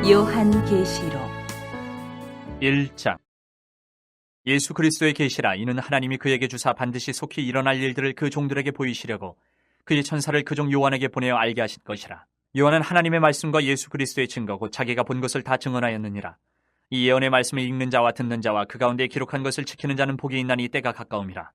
요한계시록 1장. 예수 그리스도의 계시라. 이는 하나님이 그에게 주사 반드시 속히 일어날 일들을 그 종들에게 보이시려고 그의 천사를 그 종 요한에게 보내어 알게 하신 것이라. 요한은 하나님의 말씀과 예수 그리스도의 증거 곧 자기가 본 것을 다 증언하였느니라. 이 예언의 말씀을 읽는 자와 듣는 자와 그 가운데 기록한 것을 지키는 자는 복이 있나니 때가 가까움이라.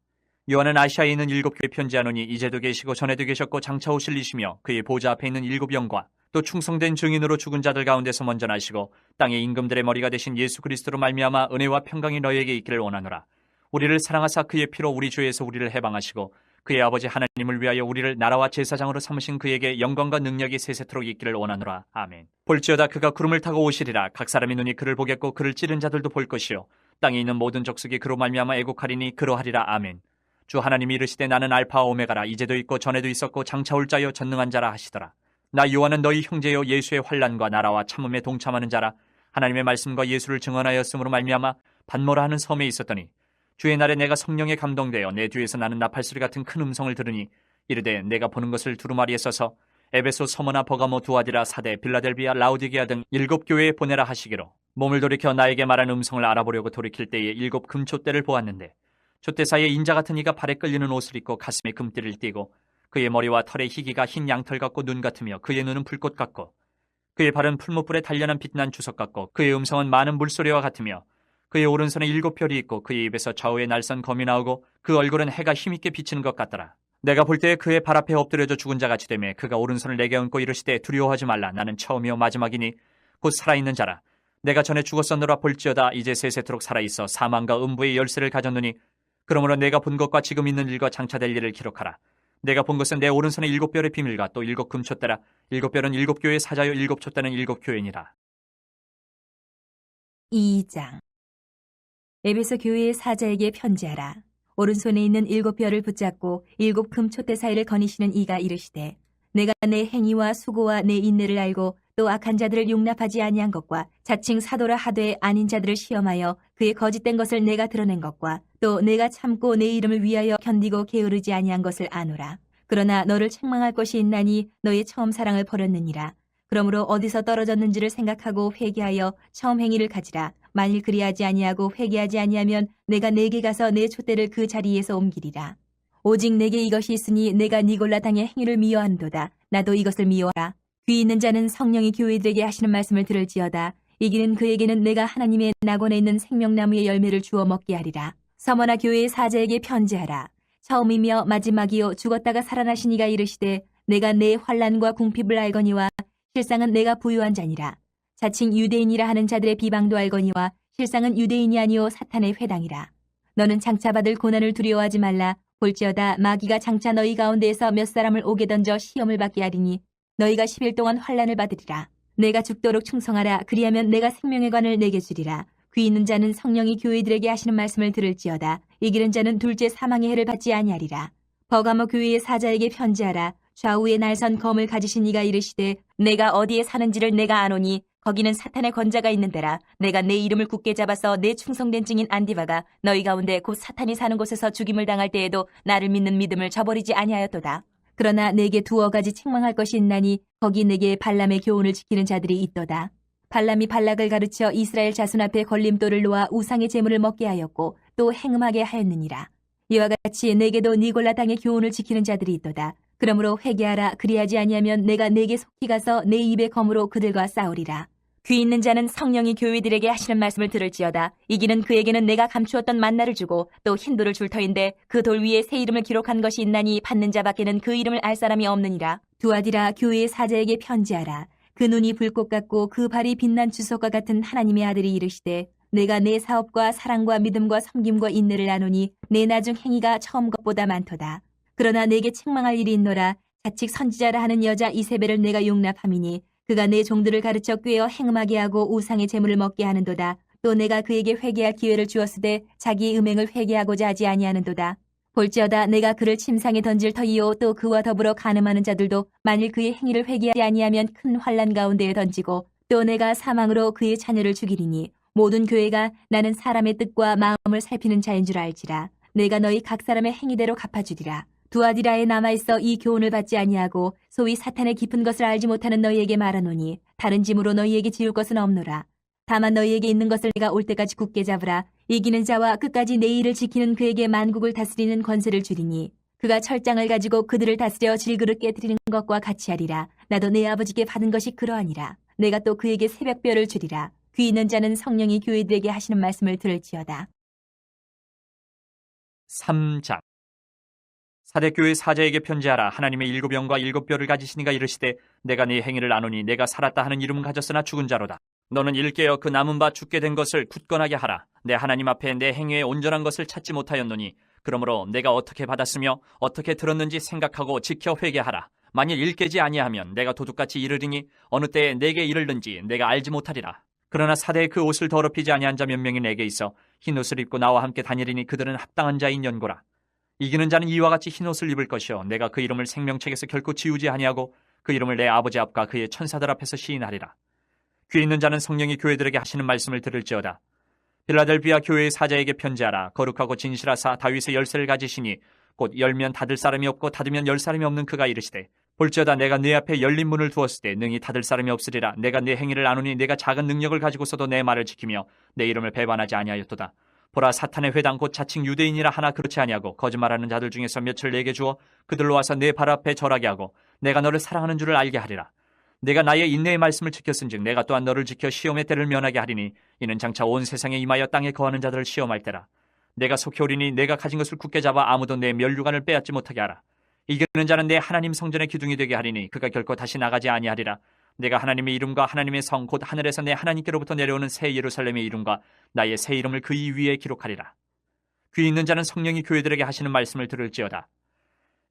요한은 아시아에 있는 7교회 편지하노니 이제도 계시고 전에도 계셨고 장차 오실 이시며 그의 보좌 앞에 있는 7 영과 또 충성된 증인으로 죽은 자들 가운데서 먼저 나시고 땅의 임금들의 머리가 되신 예수 그리스도로 말미암아 은혜와 평강이 너희에게 있기를 원하노라. 우리를 사랑하사 그의 피로 우리 주에서 우리를 해방하시고 그의 아버지 하나님을 위하여 우리를 나라와 제사장으로 삼으신 그에게 영광과 능력이 세세토록 있기를 원하노라. 아멘. 볼지어다 그가 구름을 타고 오시리라. 각 사람의 눈이 그를 보겠고 그를 찌른 자들도 볼 것이요 땅에 있는 모든 족속이 그로 말미암아 애곡하리니 그러하리라. 아멘. 주 하나님이 이르시되 나는 알파와 오메가라. 이제도 있고 전에도 있었고 장차 올 자여 전능한 자라 하시더라. 나 요한은 너희 형제여 예수의 환난과 나라와 참음에 동참하는 자라. 하나님의 말씀과 예수를 증언하였으므로 말미암아 반모라 하는 섬에 있었더니 주의 날에 내가 성령에 감동되어 내 뒤에서 나는 나팔소리 같은 큰 음성을 들으니 이르되 내가 보는 것을 두루마리에 써서 에베소, 서머나, 버가모, 두아디라, 사대, 빌라델비아, 라우디게아 등 7 교회에 보내라 하시기로 몸을 돌이켜 나에게 말한 음성을 알아보려고 돌이킬 때에 7 금촛대를 보았는데 촛대 사이에 인자 같은 이가 발에 끌리는 옷을 입고 가슴에 금띠를 띠고 그의 머리와 털의 희기가 흰 양털 같고 눈 같으며 그의 눈은 불꽃 같고 그의 발은 풀무불에 단련한 빛난 주석 같고 그의 음성은 많은 물소리와 같으며 그의 오른손에 7 별이 있고 그의 입에서 좌우에 날선 검이 나오고 그 얼굴은 해가 힘있게 비치는 것 같더라. 내가 볼 때에 그의 발 앞에 엎드려져 죽은 자같이 되매 그가 오른손을 내게 얹고 이르시되 두려워하지 말라. 나는 처음이요 마지막이니 곧 살아있는 자라. 내가 전에 죽었었노라. 볼지어다 이제 세세토록 살아있어 사망과 음부의 열쇠를 가졌느니 그러므로 내가 본 것과 지금 있는 일과 장차 될 일을 기록하라. 내가 본 것은 내 오른손에 7 별의 비밀과 또 7 금촛대라. 7 별은 7 교회의 사자요 7 촛대는 7 교회니라. 2장. 에베소 교회의 사자에게 편지하라. 오른손에 있는 7 별을 붙잡고 7 금촛대 사이를 거니시는 이가 이르시되 내가 내 행위와 수고와 내 인내를 알고 또 악한 자들을 용납하지 아니한 것과 자칭 사도라 하되 아닌 자들을 시험하여 그의 거짓된 것을 내가 드러낸 것과 또 내가 참고 내 이름을 위하여 견디고 게으르지 아니한 것을 아노라. 그러나 너를 책망할 것이 있나니 너의 처음 사랑을 버렸느니라. 그러므로 어디서 떨어졌는지를 생각하고 회개하여 처음 행위를 가지라. 만일 그리하지 아니하고 회개하지 아니하면 내가 내게 가서 내 촛대를 그 자리에서 옮기리라. 오직 내게 이것이 있으니 내가 니골라 당의 행위를 미워한도다. 나도 이것을 미워하라. 귀 있는 자는 성령이 교회들에게 하시는 말씀을 들을지어다. 이기는 그에게는 내가 하나님의 낙원에 있는 생명나무의 열매를 주어 먹게 하리라. 서머나 교회의 사자에게 편지하라. 처음이며 마지막이요 죽었다가 살아나신 이가 이르시되 내가 내 환난과 궁핍을 알거니와 실상은 내가 부유한 자니라. 자칭 유대인이라 하는 자들의 비방도 알거니와 실상은 유대인이 아니요 사탄의 회당이라. 너는 장차 받을 고난을 두려워하지 말라. 볼지어다 마귀가 장차 너희 가운데에서 몇 사람을 옥에 던져 시험을 받게 하리니 너희가 10일 동안 환난을 받으리라. 내가 죽도록 충성하라. 그리하면 내가 생명의 관을 내게 주리라. 귀 있는 자는 성령이 교회들에게 하시는 말씀을 들을지어다. 이기는 자는 둘째 사망의 해를 받지 아니하리라. 버가모 교회의 사자에게 편지하라. 좌우에 날선 검을 가지신 이가 이르시되 내가 어디에 사는지를 내가 아노니 거기는 사탄의 권자가 있는 데라. 내가 내 이름을 굳게 잡아서 내 충성된 증인 안디바가 너희 가운데 곧 사탄이 사는 곳에서 죽임을 당할 때에도 나를 믿는 믿음을 저버리지 아니하였도다. 그러나 내게 2 가지 책망할 것이 있나니 거기 내게 발람의 교훈을 지키는 자들이 있도다. 발람이 발락을 가르쳐 이스라엘 자손 앞에 걸림돌을 놓아 우상의 제물을 먹게 하였고 또 행음하게 하였느니라. 이와 같이 내게도 니골라 당의 교훈을 지키는 자들이 있도다. 그러므로 회개하라. 그리하지 아니하면 내가 내게 속히 가서 내 입의 검으로 그들과 싸우리라. 귀 있는 자는 성령이 교회들에게 하시는 말씀을 들을지어다. 이기는 그에게는 내가 감추었던 만나를 주고 또 흰 돌을 줄 터인데 그 돌 위에 새 이름을 기록한 것이 있나니 받는 자밖에는 그 이름을 알 사람이 없느니라. 두아디라 교회의 사자에게 편지하라. 그 눈이 불꽃 같고 그 발이 빛난 주석과 같은 하나님의 아들이 이르시되 내가 내 사업과 사랑과 믿음과 섬김과 인내를 나누니 내 나중 행위가 처음 것보다 많도다. 그러나 내게 책망할 일이 있노라. 자칙 선지자라 하는 여자 이세벨을 내가 용납함이니 그가 내 종들을 가르쳐 꾀어 행음하게 하고 우상의 제물을 먹게 하는도다. 또 내가 그에게 회개할 기회를 주었으되 자기의 음행을 회개하고자 하지 아니하는도다. 볼지어다 내가 그를 침상에 던질 터이요 또 그와 더불어 간음하는 자들도 만일 그의 행위를 회개하지 아니하면 큰 환난 가운데에 던지고 또 내가 사망으로 그의 자녀를 죽이리니 모든 교회가 나는 사람의 뜻과 마음을 살피는 자인 줄 알지라. 내가 너희 각 사람의 행위대로 갚아주리라. 두아디라에 남아있어 이 교훈을 받지 아니하고 소위 사탄의 깊은 것을 알지 못하는 너희에게 말하노니 다른 짐으로 너희에게 지울 것은 없노라. 다만 너희에게 있는 것을 내가 올 때까지 굳게 잡으라. 이기는 자와 끝까지 내 일을 지키는 그에게 만국을 다스리는 권세를 주리니 그가 철장을 가지고 그들을 다스려 질그릇 깨뜨리는 것과 같이 하리라. 나도 내 아버지께 받은 것이 그러하니라. 내가 또 그에게 새벽별을 주리라. 귀 있는 자는 성령이 교회들에게 하시는 말씀을 들을지어다. 3장. 사대교회 사자에게 편지하라. 하나님의 일곱 영과 일곱 뼈를 가지시니가 이르시되 내가 네 행위를 아노니 내가 살았다 하는 이름은 가졌으나 죽은 자로다. 너는 일깨어 그 남은 바 죽게 된 것을 굳건하게 하라. 내 하나님 앞에 내 행위에 온전한 것을 찾지 못하였노니 그러므로 내가 어떻게 받았으며 어떻게 들었는지 생각하고 지켜 회개하라. 만일 일깨지 아니하면 내가 도둑같이 이르리니 어느 때에 내게 이르는지 내가 알지 못하리라. 그러나 사대의 그 옷을 더럽히지 아니한 자 몇 명이 내게 있어 흰 옷을 입고 나와 함께 다니리니 그들은 합당한 자인 연고라. 이기는 자는 이와 같이 흰 옷을 입을 것이요 내가 그 이름을 생명책에서 결코 지우지 아니하고 그 이름을 내 아버지 앞과 그의 천사들 앞에서 시인하리라. 귀 있는 자는 성령이 교회들에게 하시는 말씀을 들을지어다. 빌라델비아 교회의 사자에게 편지하라. 거룩하고 진실하사 다윗의 열쇠를 가지시니 곧 열면 닫을 사람이 없고 닫으면 열 사람이 없는 그가 이르시되 볼지어다 내가 네 앞에 열린 문을 두었을 때 능히 닫을 사람이 없으리라. 내가 네 행위를 아노니 내가 작은 능력을 가지고서도 내 말을 지키며 내 이름을 배반하지 아니하였도다. 보라 사탄의 회당 곧 자칭 유대인이라 하나 그렇지 아니하고 거짓말하는 자들 중에서 몇을 내게 주어 그들로 와서 내 발 앞에 절하게 하고 내가 너를 사랑하는 줄을 알게 하리라. 내가 나의 인내의 말씀을 지켰은즉 내가 또한 너를 지켜 시험의 때를 면하게 하리니 이는 장차 온 세상에 임하여 땅에 거하는 자들을 시험할 때라. 내가 속히 오리니 내가 가진 것을 굳게 잡아 아무도 내 면류관을 빼앗지 못하게 하라. 이기는 자는 내 하나님 성전의 기둥이 되게 하리니 그가 결코 다시 나가지 아니하리라. 내가 하나님의 이름과 하나님의 성 곧 하늘에서 내 하나님께로부터 내려오는 새 예루살렘의 이름과 나의 새 이름을 그 이 위에 기록하리라. 귀 있는 자는 성령이 교회들에게 하시는 말씀을 들을지어다.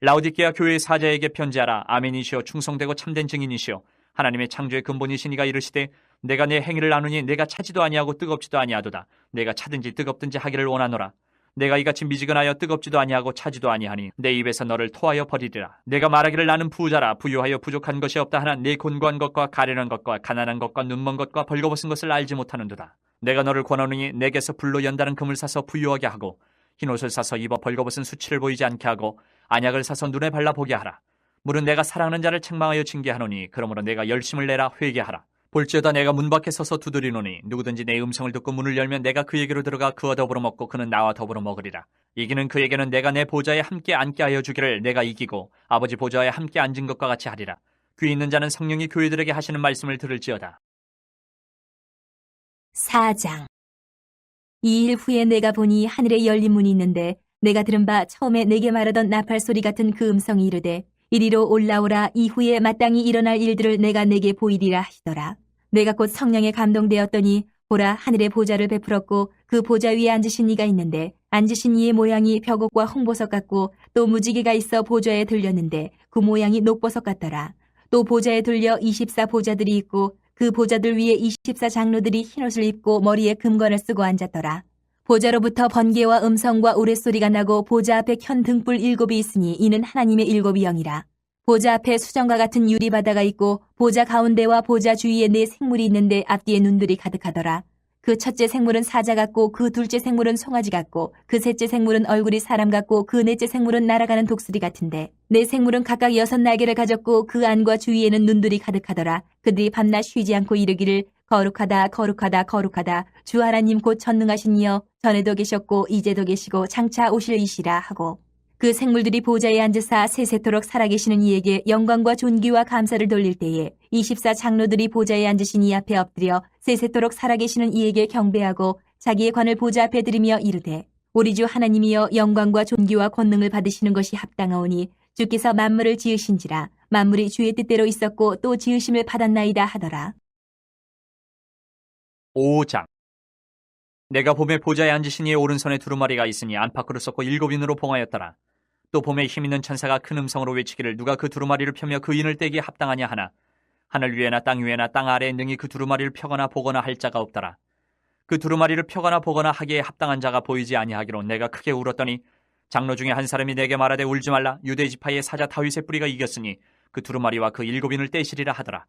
라오디게아 교회의 사자에게 편지하라. 아멘이시오 충성되고 참된 증인이시오 하나님의 창조의 근본이신 이가 이르시되 내가 내 행위를 아노니 내가 차지도 아니하고 뜨겁지도 아니하도다. 내가 차든지 뜨겁든지 하기를 원하노라. 내가 이같이 미지근하여 뜨겁지도 아니하고 차지도 아니하니 내 입에서 너를 토하여 버리리라. 내가 말하기를 나는 부자라 부유하여 부족한 것이 없다 하나 내 곤고한 것과 가련한 것과 가난한 것과 눈먼 것과 벌거벗은 것을 알지 못하는도다. 내가 너를 권하노니 내게서 불로 연다는 금을 사서 부유하게 하고 흰옷을 사서 입어 벌거벗은 수치를 보이지 않게 하고 안약을 사서 눈에 발라 보게 하라. 물은 내가 사랑하는 자를 책망하여 징계하노니 그러므로 내가 열심을 내라 회개하라. 볼지어다 내가 문 밖에 서서 두드리노니 누구든지 내 음성을 듣고 문을 열면 내가 그에게로 들어가 그와 더불어 먹고 그는 나와 더불어 먹으리라. 이기는 그에게는 내가 내 보좌에 함께 앉게 하여 주기를 내가 이기고 아버지 보좌에 함께 앉은 것과 같이 하리라. 귀 있는 자는 성령이 교회들에게 하시는 말씀을 들을지어다. 4장. 이 일 후에 내가 보니 하늘에 열린 문이 있는데 내가 들은 바 처음에 내게 말하던 나팔 소리 같은 그 음성이 이르되 이리로 올라오라. 이후에 마땅히 일어날 일들을 내가 내게 보이리라 하시더라. 내가 곧 성령에 감동되었더니 보라 하늘에 보좌를 베풀었고 그 보좌 위에 앉으신 이가 있는데 앉으신 이의 모양이 벽옥과 홍보석 같고 또 무지개가 있어 보좌에 들렸는데 그 모양이 녹보석 같더라. 또 보좌에 들려 24 보좌들이 있고 그 보좌들 위에 24 장로들이 흰옷을 입고 머리에 금관을 쓰고 앉았더라. 보좌로부터 번개와 음성과 우레소리가 나고 보좌 앞에 켠 등불 7이 있으니 이는 하나님의 7이 영이라. 보좌 앞에 수정과 같은 유리바다가 있고 보좌 가운데와 보좌 주위에 4 생물이 있는데 앞뒤에 눈들이 가득하더라. 그 첫째 생물은 사자 같고 그 둘째 생물은 송아지 같고 그 셋째 생물은 얼굴이 사람 같고 그 넷째 생물은 날아가는 독수리 같은데 4 생물은 각각 6 날개를 가졌고 그 안과 주위에는 눈들이 가득하더라. 그들이 밤낮 쉬지 않고 이르기를 거룩하다 거룩하다 거룩하다 주 하나님 곧 전능하신 이여 전에도 계셨고 이제도 계시고 장차 오실 이시라 하고 그 생물들이 보좌에 앉으사 세세토록 살아계시는 이에게 영광과 존귀와 감사를 돌릴 때에 24 장로들이 보좌에 앉으신 이 앞에 엎드려 세세토록 살아계시는 이에게 경배하고 자기의 관을 보좌 앞에 들이며 이르되 우리 주 하나님이여 영광과 존귀와 권능을 받으시는 것이 합당하오니 주께서 만물을 지으신지라 만물이 주의 뜻대로 있었고 또 지으심을 받았나이다 하더라. 5장. 내가 봄에 보좌에 앉으신 이의 오른손에 두루마리가 있으니 안팎으로 썩고 7인으로 봉하였더라. 또 봄에 힘있는 천사가 큰 음성으로 외치기를 누가 그 두루마리를 펴며 그 인을 떼기에 합당하냐 하나 하늘 위에나 땅 위에나 땅 아래에 능히 그 두루마리를 펴거나 보거나 할 자가 없더라. 그 두루마리를 펴거나 보거나 하기에 합당한 자가 보이지 아니하기로 내가 크게 울었더니 장로 중에 한 사람이 내게 말하되 울지 말라. 유대 지파의 사자 다윗의 뿌리가 이겼으니 그 두루마리와 그 7인을 떼시리라 하더라.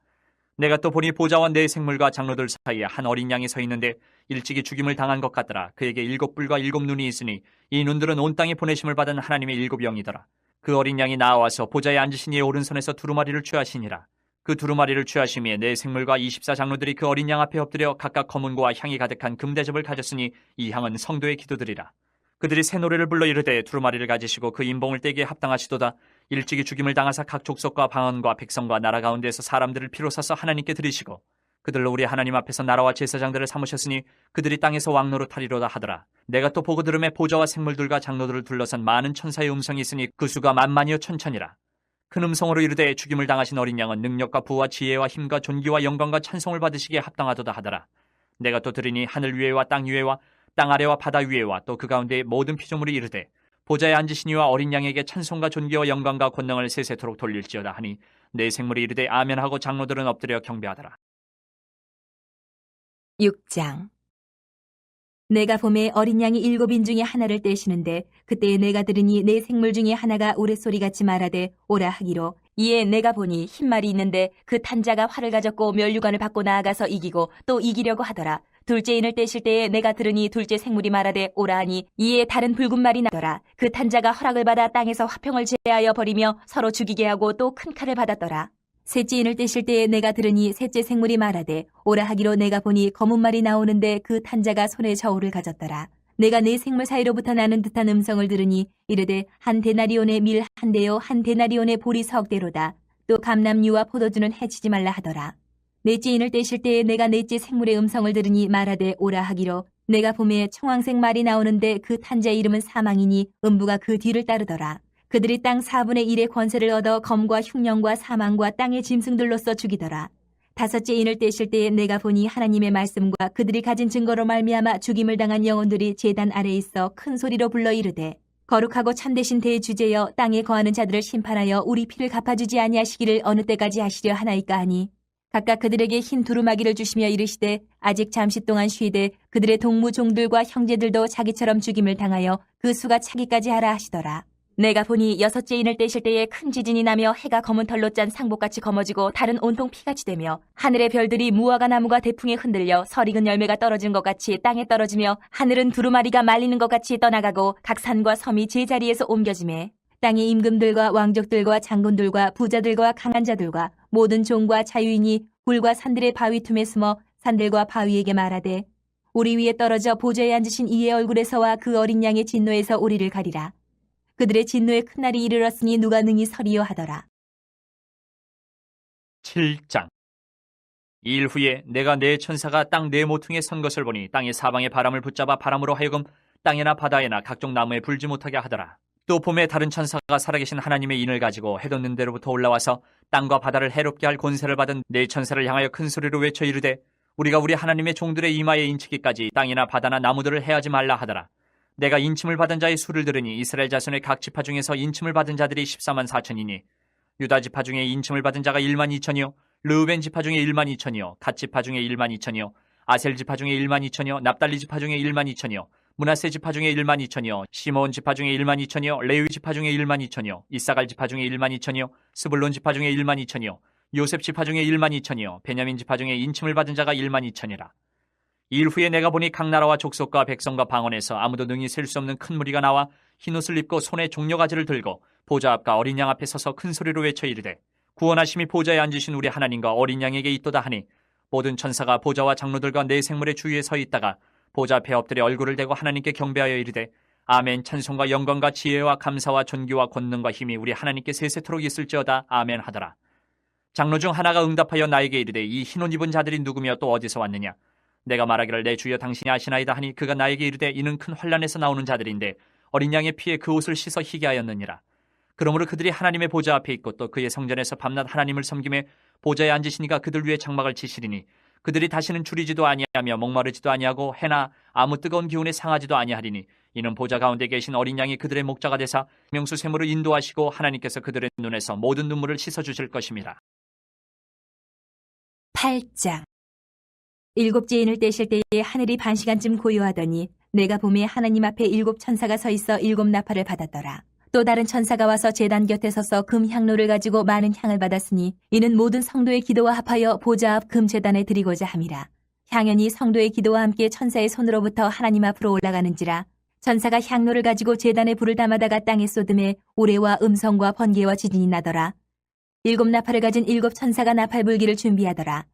내가 또 보니 보좌와 4 생물과 장로들 사이에 한 어린 양이 서 있는데 일찍이 죽임을 당한 것 같더라. 그에게 7뿔과 7눈이 있으니 이 눈들은 온 땅에 보내심을 받은 하나님의 7 영이더라. 그 어린 양이 나와서 보좌에 앉으신 이의 오른손에서 두루마리를 취하시니라. 그 두루마리를 취하심에 내 생물과 24장로들이 그 어린 양 앞에 엎드려 각각 검은고와 향이 가득한 금대접을 가졌으니 이 향은 성도의 기도들이라. 그들이 새 노래를 불러 이르되 두루마리를 가지시고 그 인봉을 떼기에 합당하시도다. 일찍이 죽임을 당하사 각 족속과 방언과 백성과 나라 가운데에서 사람들을 피로 사서 하나님께 드리시고 그들로 우리 하나님 앞에서 나라와 제사장들을 삼으셨으니 그들이 땅에서 왕노릇하리로다 하더라. 내가 또 보고 들음에 보좌와 생물들과 장로들을 둘러선 많은 천사의 음성이 있으니 그 수가 만만이요 천천이라. 큰 음성으로 이르되 죽임을 당하신 어린 양은 능력과 부와 지혜와 힘과 존귀와 영광과 찬송을 받으시기에 합당하도다 하더라. 내가 또 들으니 하늘 위에와 땅 위에와 땅 아래와 바다 위에와 또 그 가운데 모든 피조물이 이르되 보좌에 앉으신 이와 어린 양에게 찬송과 존귀와 영광과 권능을 세세토록 돌릴지어다 하니 내 생물이 이르되 아멘하고 장로들은 엎드려 경배하더라. 6장. 내가 봄에 어린 양이 7인 중에 하나를 떼시는데 그때에 내가 들으니 내 생물 중에 하나가 우레소리같이 말하되 오라 하기로 이에 내가 보니 흰말이 있는데 그 탄자가 활을 가졌고 면류관을 받고 나아가서 이기고 또 이기려고 하더라. 둘째 인을 떼실 때에 내가 들으니 둘째 생물이 말하되 오라 하니 이에 다른 붉은 말이 나더라. 그 탄자가 허락을 받아 땅에서 화평을 제하여 버리며 서로 죽이게 하고 또 큰 칼을 받았더라. 셋째 인을 떼실 때에 내가 들으니 셋째 생물이 말하되 오라 하기로 내가 보니 검은 말이 나오는데 그 탄자가 손에 저울을 가졌더라. 내가 네 생물 사이로부터 나는 듯한 음성을 들으니 이르되 한 데나리온의 밀 한 대요 한 데나리온의 보리 석 대로다. 또 감람류와 포도주는 해치지 말라 하더라. 넷째 인을 떼실 때에 내가 넷째 생물의 음성을 들으니 말하되 오라 하기로 내가 봄에 청황색 말이 나오는데 그 탄자의 이름은 사망이니 음부가 그 뒤를 따르더라. 그들이 땅 4분의 1의 권세를 얻어 검과 흉령과 사망과 땅의 짐승들로서 죽이더라. 다섯째 인을 떼실 때에 내가 보니 하나님의 말씀과 그들이 가진 증거로 말미암아 죽임을 당한 영혼들이 제단 아래에 있어 큰 소리로 불러 이르되 거룩하고 참되신 대주제여 땅에 거하는 자들을 심판하여 우리 피를 갚아주지 아니하시기를 어느 때까지 하시려 하나이까 하니 각각 그들에게 흰 두루마기를 주시며 이르시되 아직 잠시 동안 쉬되 그들의 동무 종들과 형제들도 자기처럼 죽임을 당하여 그 수가 차기까지 하라 하시더라. 내가 보니 여섯째 인을 떼실 때에 큰 지진이 나며 해가 검은 털로 짠 상복같이 검어지고 달은 온통 피같이 되며 하늘의 별들이 무화과 나무가 대풍에 흔들려 설익은 열매가 떨어진 것 같이 땅에 떨어지며 하늘은 두루마리가 말리는 것 같이 떠나가고 각 산과 섬이 제자리에서 옮겨지매 땅의 임금들과 왕족들과 장군들과 부자들과 강한 자들과 모든 종과 자유인이 굴과 산들의 바위 틈에 숨어 산들과 바위에게 말하되 우리 위에 떨어져 보좌에 앉으신 이의 얼굴에서와 그 어린 양의 진노에서 우리를 가리라. 그들의 진노의 큰 날이 이르렀으니 누가 능히 서리요 하더라. 7장. 이 일 후에 내가 네 천사가 땅 네 모퉁이에 선 것을 보니 땅의 사방에 바람을 붙잡아 바람으로 하여금 땅이나 바다에나 각종 나무에 불지 못하게 하더라. 또 봄에 다른 천사가 살아계신 하나님의 인을 가지고 해돋는 데로부터 올라와서 땅과 바다를 해롭게 할 권세를 받은 네 천사를 향하여 큰 소리로 외쳐 이르되 우리가 우리 하나님의 종들의 이마에 인치기까지 땅이나 바다나 나무들을 해하지 말라 하더라. 내가 인침을 받은 자의 수를 들으니 이스라엘 자손의 각 지파 중에서 인침을 받은 자들이 14만 4천이니 유다 지파 중에 인침을 받은 자가 1만 2천이요 르우벤 지파 중에 1만 2천이요 갓 지파 중에 1만 2천이요 아셀 지파 중에 1만 2천이요 납달리 지파 중에 1만 2천이요 므낫세 지파 중에 1만 2천이요 시므온 지파 중에 1만 2천이요 레위 지파 중에 1만 2천이요 이사갈 지파 중에 1만 2천이요 스불론 지파 중에 1만 2천이요 요셉 지파 중에 1만 2천이요 베냐민 지파 중에 인침을 받은 자가 1만 2천이라. 이 일 후에 내가 보니 각 나라와 족속과 백성과 방언에서 아무도 능히 셀 수 없는 큰 무리가 나와 흰옷을 입고 손에 종려가지를 들고 보좌 앞과 어린 양 앞에 서서 큰 소리로 외쳐 이르되 구원하심이 보좌에 앉으신 우리 하나님과 어린 양에게 있도다 하니 모든 천사가 보좌와 장로들과 네 생물의 주위에 서 있다가 보좌 앞에 엎드려 얼굴을 대고 하나님께 경배하여 이르되 아멘. 찬송과 영광과 지혜와 감사와 존귀와 권능과 힘이 우리 하나님께 세세토록 있을지어다. 아멘 하더라. 장로 중 하나가 응답하여 나에게 이르되 이 흰옷 입은 자들이 누구며 또 어디서 왔느냐. 내가 말하기를 내 주여 당신이 아시나이다 하니 그가 나에게 이르되 이는 큰 환란에서 나오는 자들인데 어린 양의 피에 그 옷을 씻어 희게 하였느니라. 그러므로 그들이 하나님의 보좌 앞에 있고 또 그의 성전에서 밤낮 하나님을 섬김에 보좌에 앉으시니가 그들 위에 장막을 치시리니 그들이 다시는 줄이지도 아니하며 목마르지도 아니하고 해나 아무 뜨거운 기운에 상하지도 아니하리니 이는 보좌 가운데 계신 어린 양이 그들의 목자가 되사 명수 샘으로 인도하시고 하나님께서 그들의 눈에서 모든 눈물을 씻어주실 것임이라. 8장. 일곱째 인을 떼실 때에 하늘이 반 시간쯤 고요하더니 내가 봄에 하나님 앞에 7 천사가 서 있어 7 나팔을 받았더라. 또 다른 천사가 와서 제단 곁에 서서 금 향로를 가지고 많은 향을 받았으니 이는 모든 성도의 기도와 합하여 보좌 앞 금 제단에 드리고자 함이라. 향연이 성도의 기도와 함께 천사의 손으로부터 하나님 앞으로 올라가는지라. 천사가 향로를 가지고 제단에 불을 담아다가 땅에 쏟음에 우레와 음성과 번개와 지진이 나더라. 일곱 나팔을 가진 일곱 천사가 나팔 불기를 준비하더라.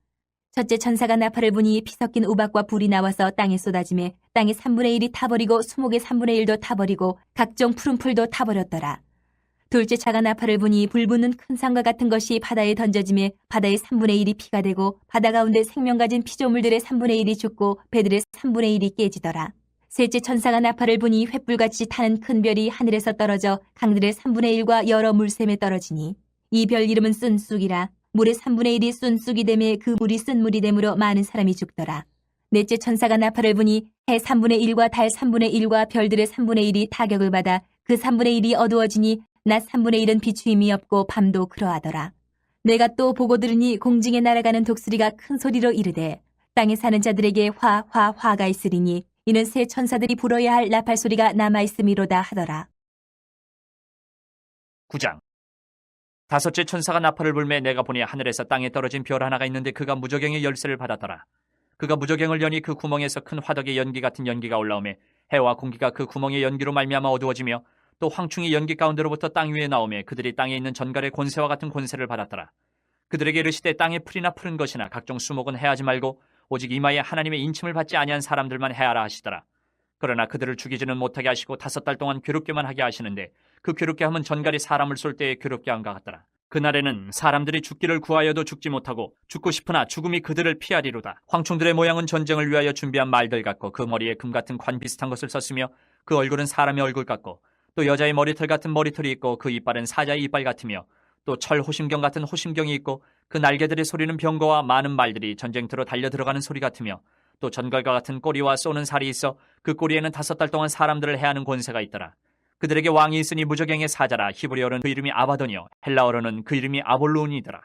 첫째 천사가 나팔을 부니 피 섞인 우박과 불이 나와서 땅에 쏟아지매 땅의 3분의 1이 타버리고 수목의 3분의 1도 타버리고 각종 푸른 풀도 타버렸더라. 둘째 차가 나팔을 부니 불 붙는 큰 산과 같은 것이 바다에 던져지매 바다의 3분의 1이 피가 되고 바다 가운데 생명 가진 피조물들의 3분의 1이 죽고 배들의 3분의 1이 깨지더라. 셋째 천사가 나팔을 부니 횃불같이 타는 큰 별이 하늘에서 떨어져 강들의 3분의 1과 여러 물샘에 떨어지니 이 별 이름은 쓴쑥이라. 물의 3분의 1이 쓴쑥이 되매 그 물이 쓴 물이 되므로 많은 사람이 죽더라. 넷째 천사가 나팔을 부니 해 3분의 1과 달 3분의 1과 별들의 3분의 1이 타격을 받아 그 3분의 1이 어두워지니 낮 3분의 1은 비추임이 없고 밤도 그러하더라. 내가 또 보고 들으니 공중에 날아가는 독수리가 큰 소리로 이르되 땅에 사는 자들에게 화가 있으리니 이는 새 천사들이 불어야 할 나팔 소리가 남아있음이로다 하더라. 9장. 다섯째 천사가 나팔을 불매 내가 보니 하늘에서 땅에 떨어진 별 하나가 있는데 그가 무저갱의 열쇠를 받았더라. 그가 무저갱을 여니 그 구멍에서 큰 화덕의 연기 같은 연기가 올라오매 해와 공기가 그 구멍의 연기로 말미암아 어두워지며 또 황충이 연기 가운데로부터 땅 위에 나오매 그들이 땅에 있는 전갈의 권세와 같은 권세를 받았더라. 그들에게 이르시되 땅에 풀이나 푸른 것이나 각종 수목은 해하지 말고 오직 이마에 하나님의 인침을 받지 아니한 사람들만 해하라 하시더라. 그러나 그들을 죽이지는 못하게 하시고 5달 동안 괴롭게만 하게 하시는데 그 괴롭게 함은 전갈이 사람을 쏠 때에 괴롭게 함과 같더라. 그날에는 사람들이 죽기를 구하여도 죽지 못하고 죽고 싶으나 죽음이 그들을 피하리로다. 황충들의 모양은 전쟁을 위하여 준비한 말들 같고 그 머리에 금 같은 관 비슷한 것을 썼으며 그 얼굴은 사람의 얼굴 같고 또 여자의 머리털 같은 머리털이 있고 그 이빨은 사자의 이빨 같으며 또 철 호심경 같은 호심경이 있고 그 날개들의 소리는 병거와 많은 말들이 전쟁터로 달려 들어가는 소리 같으며 또 전갈과 같은 꼬리와 쏘는 살이 있어 그 꼬리에는 5달 동안 사람들을 해하는 권세가 있더라. 그들에게 왕이 있으니 무저갱의 사자라. 히브리어로는 그 이름이 아바돈이요 헬라어로는 그 이름이 아볼론이더라.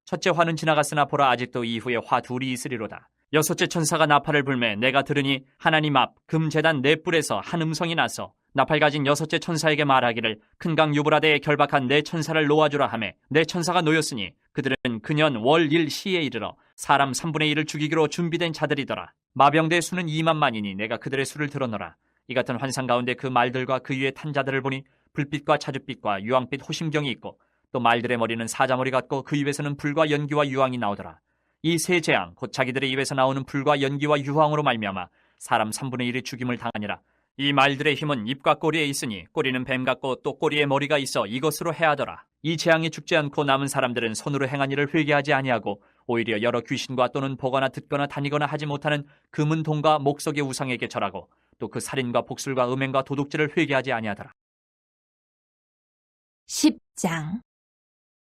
첫째 화는 지나갔으나 보라 아직도 이후에 화 둘이 있으리로다. 여섯째 천사가 나팔을 불매 내가 들으니 하나님 앞 금제단 네 뿔에서 한 음성이 나서 나팔 가진 여섯째 천사에게 말하기를 큰 강 유브라데에 결박한 네 천사를 놓아주라 하매 네 천사가 놓였으니 그들은 그년 월 일 시에 이르러 사람 3분의 1을 죽이기로 준비된 자들이더라. 마병대의 수는 2만만이니 내가 그들의 수를 들어노라. 이 같은 환상 가운데 그 말들과 그 위에 탄 자들을 보니 불빛과 자줏빛과 유황빛 호심경이 있고 또 말들의 머리는 사자머리 같고 그 입에서는 불과 연기와 유황이 나오더라. 이 세 재앙 곧 자기들의 입에서 나오는 불과 연기와 유황으로 말미암아 사람 3분의 1이 죽임을 당하니라. 이 말들의 힘은 입과 꼬리에 있으니 꼬리는 뱀 같고 또 꼬리에 머리가 있어 이것으로 해하더라. 이 재앙이 죽지 않고 남은 사람들은 손으로 행한 일을 회개하지 아니하고 오히려 여러 귀신과 또는 보거나 듣거나 다니거나 하지 못하는 금은 동과 목석의 우상에게 절하고 또 그 살인과 복술과 음행과 도둑질을 회개하지 아니하더라. 10장.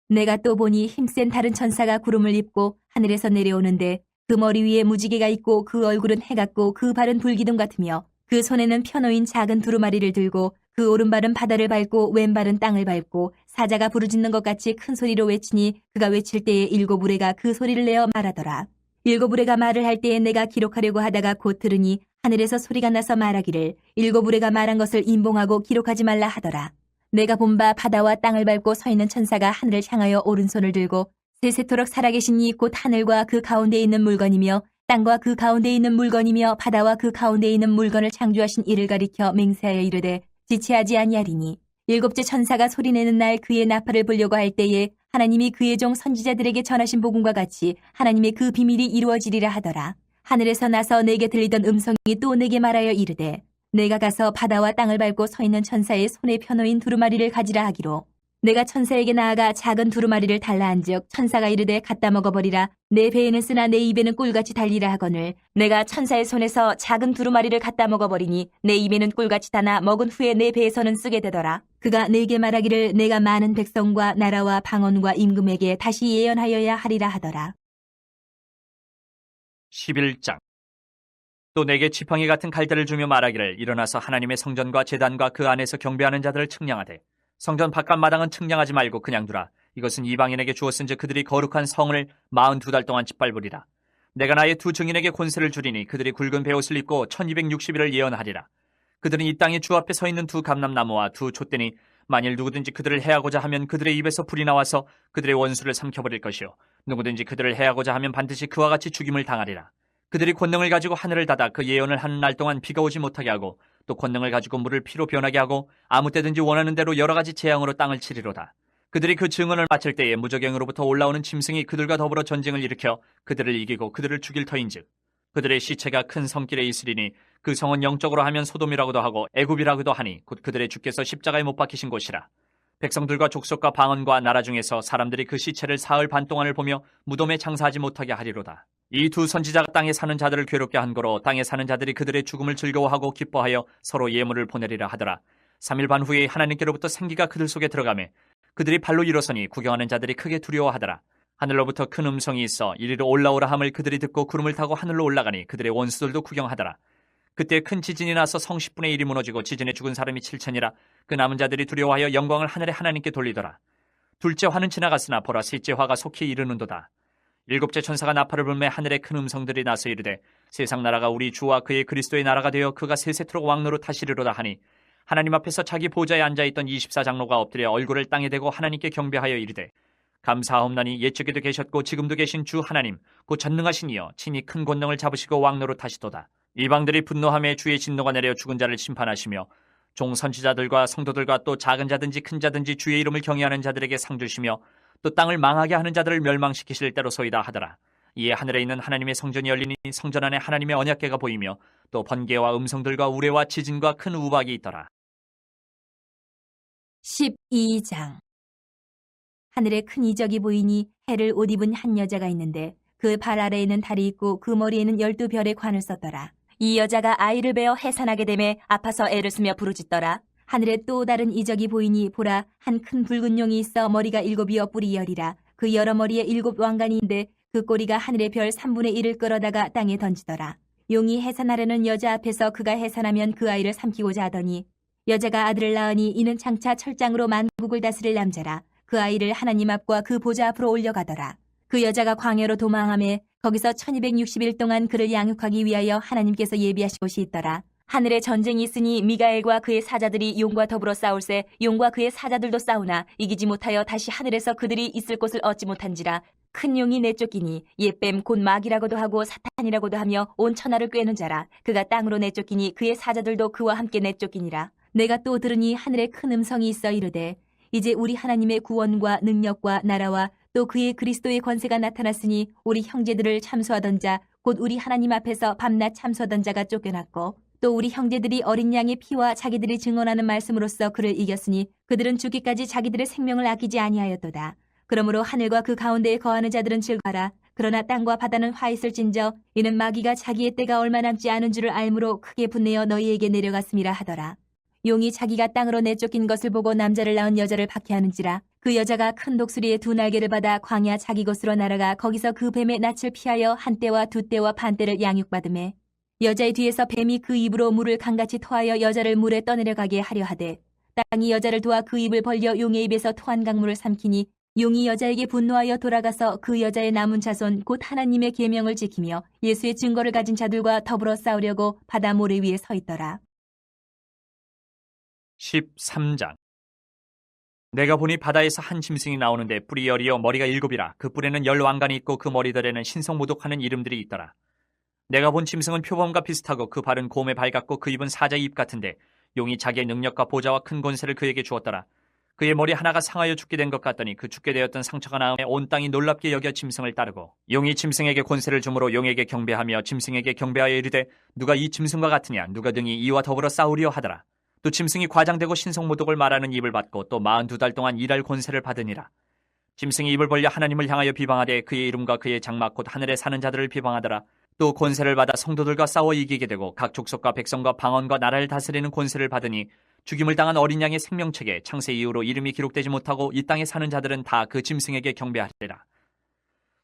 내가 또 보니 힘센 다른 천사가 구름을 입고 하늘에서 내려오는데 그 머리 위에 무지개가 있고 그 얼굴은 해 같고 그 발은 불기둥 같으며 그 손에는 펴놓인 작은 두루마리를 들고 그 오른발은 바다를 밟고 왼발은 땅을 밟고 사자가 부르짖는 것 같이 큰 소리로 외치니 그가 외칠 때에 7 우레가 그 소리를 내어 말하더라. 7 우레가 말을 할 때에 내가 기록하려고 하다가 곧 들으니 하늘에서 소리가 나서 말하기를 7 우레가 말한 것을 인봉하고 기록하지 말라 하더라. 내가 본 바 바다와 땅을 밟고 서 있는 천사가 하늘을 향하여 오른손을 들고 세세토록 살아계신 이 곧 하늘과 그 가운데에 있는 물건이며 땅과 그 가운데에 있는 물건이며 바다와 그 가운데에 있는 물건을 창조하신 이를 가리켜 맹세하여 이르되 지체하지 아니하리니 7째 천사가 소리내는 날 그의 나팔을 불려고 할 때에 하나님이 그의 종 선지자들에게 전하신 복음과 같이 하나님의 그 비밀이 이루어지리라 하더라. 하늘에서 나서 내게 들리던 음성이 또 내게 말하여 이르되 내가 가서 바다와 땅을 밟고 서 있는 천사의 손에 펴놓인 두루마리를 가지라 하기로 내가 천사에게 나아가 작은 두루마리를 달라 한즉 천사가 이르되 갖다 먹어버리라. 내 배에는 쓰나 내 입에는 꿀같이 달리라 하거늘 내가 천사의 손에서 작은 두루마리를 갖다 먹어버리니 내 입에는 꿀같이 다나 먹은 후에 내 배에서는 쓰게 되더라. 그가 내게 말하기를 내가 많은 백성과 나라와 방언과 임금에게 다시 예언하여야 하리라 하더라. 11장. 또 내게 지팡이 같은 갈대를 주며 말하기를 일어나서 하나님의 성전과 제단과 그 안에서 경배하는 자들을 측량하되 성전 바깥 마당은 측량하지 말고 그냥 두라. 이것은 이방인에게 주었은즉 그들이 거룩한 성을 42달 동안 짓밟으리라. 내가 나의 두 증인에게 권세를 주리니 그들이 굵은 베옷을 입고 1260일을 예언하리라. 그들은 이 땅에 주 앞에 서 있는 두 감람나무와 두 촛대니 만일 누구든지 그들을 해하고자 하면 그들의 입에서 불이 나와서 그들의 원수를 삼켜버릴 것이요 누구든지 그들을 해하고자 하면 반드시 그와 같이 죽임을 당하리라. 그들이 권능을 가지고 하늘을 닫아 그 예언을 하는 날 동안 비가 오지 못하게 하고 또 권능을 가지고 물을 피로 변하게 하고 아무 때든지 원하는 대로 여러 가지 재앙으로 땅을 치리로다. 그들이 그 증언을 마칠 때에 무저갱으로부터 올라오는 짐승이 그들과 더불어 전쟁을 일으켜 그들을 이기고 그들을 죽일 터인즉 그들의 시체가 큰 성길에 있으리니 그 성은 영적으로 하면 소돔이라고도 하고 애굽이라고도 하니 곧 그들의 주께서 십자가에 못 박히신 곳이라. 백성들과 족속과 방언과 나라 중에서 사람들이 그 시체를 사흘 반 동안을 보며 무덤에 장사하지 못하게 하리로다. 이 두 선지자가 땅에 사는 자들을 괴롭게 한 거로 땅에 사는 자들이 그들의 죽음을 즐거워하고 기뻐하여 서로 예물을 보내리라 하더라. 3일 반 후에 하나님께로부터 생기가 그들 속에 들어가매 그들이 발로 일어서니 구경하는 자들이 크게 두려워하더라. 하늘로부터 큰 음성이 있어 이리로 올라오라 함을 그들이 듣고 구름을 타고 하늘로 올라가니 그들의 원수들도 구경하더라. 그때 큰 지진이 나서 성 10분의 1이 무너지고 지진에 죽은 사람이 7천이라. 그 남은 자들이 두려워하여 영광을 하늘의 하나님께 돌리더라. 둘째 화는 지나갔으나 보라 셋째 화가 속히 이르는도다. 일곱째 천사가 나팔을 불매 하늘에 큰 음성들이 나서 이르되 세상 나라가 우리 주와 그의 그리스도의 나라가 되어 그가 세세토록 왕노로 타시리로다 하니 하나님 앞에서 자기 보좌에 앉아있던 24장로가 엎드려 얼굴을 땅에 대고 하나님께 경배하여 이르되 감사하옵나니 옛적에도 계셨고 지금도 계신 주 하나님 곧 전능하신 이여 친히 큰 권능을 잡으시고 왕노로 타시도다. 이방들이 분노함에 주의 진노가 내려 죽은 자를 심판하시며 종 선지자들과 성도들과 또 작은 자든지 큰 자든지 주의 이름을 경외하는 자들에게 상 주시며 또 땅을 망하게 하는 자들을 멸망시키실 때로소이다 하더라. 이에 하늘에 있는 하나님의 성전이 열리니 성전 안에 하나님의 언약궤가 보이며 또 번개와 음성들과 우레와 지진과 큰 우박이 있더라. 12장. 하늘에 큰 이적이 보이니 해를 옷 입은 한 여자가 있는데 그 발 아래에는 달이 있고 그 머리에는 12별의 관을 썼더라. 이 여자가 아이를 베어 해산하게 되매 아파서 애를 쓰며 부르짖더라. 하늘에 또 다른 이적이 보이니 보라 한 큰 붉은 용이 있어 머리가 7이여 뿔이 10이라. 그 여러 머리에 7 왕관이 있는데 그 꼬리가 하늘의 별 3분의 1을 끌어다가 땅에 던지더라. 용이 해산하려는 여자 앞에서 그가 해산하면 그 아이를 삼키고자 하더니 여자가 아들을 낳으니 이는 장차 철장으로 만국을 다스릴 남자라. 그 아이를 하나님 앞과 그 보좌 앞으로 올려가더라. 그 여자가 광야로 도망하며 거기서 1260일 동안 그를 양육하기 위하여 하나님께서 예비하신 곳이 있더라. 하늘에 전쟁이 있으니 미가엘과 그의 사자들이 용과 더불어 싸울세 용과 그의 사자들도 싸우나 이기지 못하여 다시 하늘에서 그들이 있을 곳을 얻지 못한지라. 큰 용이 내쫓기니 옛뱀 곧 마귀라고도 하고 사탄이라고도 하며 온 천하를 꿰는 자라. 그가 땅으로 내쫓기니 그의 사자들도 그와 함께 내쫓기니라. 내가 또 들으니 하늘에 큰 음성이 있어 이르되 이제 우리 하나님의 구원과 능력과 나라와 또 그의 그리스도의 권세가 나타났으니 우리 형제들을 참소하던 자 곧 우리 하나님 앞에서 밤낮 참소하던 자가 쫓겨났고 또 우리 형제들이 어린 양의 피와 자기들이 증언하는 말씀으로써 그를 이겼으니 그들은 죽기까지 자기들의 생명을 아끼지 아니하였도다. 그러므로 하늘과 그 가운데에 거하는 자들은 즐거워하라. 그러나 땅과 바다는 화 있을진저 이는 마귀가 자기의 때가 얼마 남지 않은 줄을 알므로 크게 분내어 너희에게 내려갔음이라 하더라. 용이 자기가 땅으로 내쫓긴 것을 보고 남자를 낳은 여자를 박해하는지라. 그 여자가 큰 독수리의 2 날개를 받아 광야 자기 곳으로 날아가 거기서 그 뱀의 낯을 피하여 1때와 2때와 반때를 양육받으매 여자의 뒤에서 뱀이 그 입으로 물을 강같이 토하여 여자를 물에 떠내려가게 하려 하되 땅이 여자를 도와 그 입을 벌려 용의 입에서 토한 강물을 삼키니 용이 여자에게 분노하여 돌아가서 그 여자의 남은 자손 곧 하나님의 계명을 지키며 예수의 증거를 가진 자들과 더불어 싸우려고 바다 모래 위에 서 있더라. 13장. 내가 보니 바다에서 한 짐승이 나오는데 뿔이 10이요 머리가 7이라. 그 뿔에는 10 왕관이 있고 그 머리들에는 신성모독하는 이름들이 있더라. 내가 본 짐승은 표범과 비슷하고 그 발은 곰의 발 같고 그 입은 사자의 입 같은데 용이 자기의 능력과 보좌와 큰 권세를 그에게 주었더라. 그의 머리 하나가 상하여 죽게 된 것 같더니 그 죽게 되었던 상처가 나음에 온 땅이 놀랍게 여겨 짐승을 따르고 용이 짐승에게 권세를 주므로 용에게 경배하며 짐승에게 경배하여 이르되 누가 이 짐승과 같으냐 누가 등이 이와 더불어 싸우리요 하더라. 또 짐승이 과장되고 신성모독을 말하는 입을 받고 또 42달 동안 일할 권세를 받으니라. 짐승이 입을 벌려 하나님을 향하여 비방하되 그의 이름과 그의 장막 곧 하늘에 사는 자들을 비방하더라. 또 권세를 받아 성도들과 싸워 이기게 되고 각 족속과 백성과 방언과 나라를 다스리는 권세를 받으니 죽임을 당한 어린 양의 생명책에 창세 이후로 이름이 기록되지 못하고 이 땅에 사는 자들은 다 그 짐승에게 경배하리라.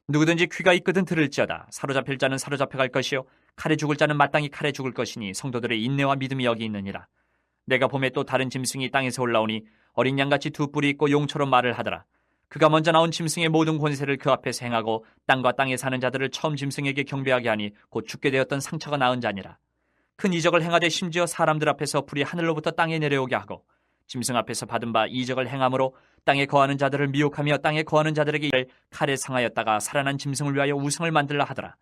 누구든지 귀가 있거든 들을지어다. 사로잡힐 자는 사로잡혀갈 것이요 칼에 죽을 자는 마땅히 칼에 죽을 것이니 성도들의 인내와 믿음이 여기 있느니라. 내가 봄에 또 다른 짐승이 땅에서 올라오니 어린 양같이 2 뿔이 있고 용처럼 말을 하더라. 그가 먼저 나온 짐승의 모든 권세를 그 앞에서 행하고 땅과 땅에 사는 자들을 처음 짐승에게 경배하게 하니 곧 죽게 되었던 상처가 나은 자니라. 큰 이적을 행하되 심지어 사람들 앞에서 불이 하늘로부터 땅에 내려오게 하고 짐승 앞에서 받은 바 이적을 행함으로 땅에 거하는 자들을 미혹하며 땅에 거하는 자들에게 칼에 상하였다가 살아난 짐승을 위하여 우상을 만들라 하더라.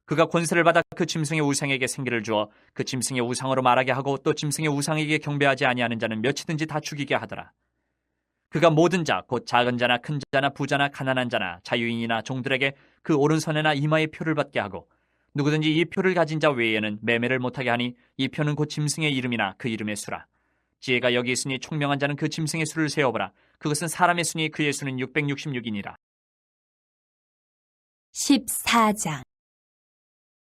그가 권세를 받아 그 짐승의 우상에게 생기를 주어 그 짐승의 우상으로 말하게 하고 또 짐승의 우상에게 경배하지 아니하는 자는 몇이든지 다 죽이게 하더라. 그가 모든 자, 곧 작은 자나 큰 자나 부자나 가난한 자나 자유인이나 종들에게 그 오른손에나 이마에 표를 받게 하고 누구든지 이 표를 가진 자 외에는 매매를 못하게 하니 이 표는 곧 짐승의 이름이나 그 이름의 수라. 지혜가 여기 있으니 총명한 자는 그 짐승의 수를 세어보라. 그것은 사람의 수니 그의 수는 666이니라. 14장.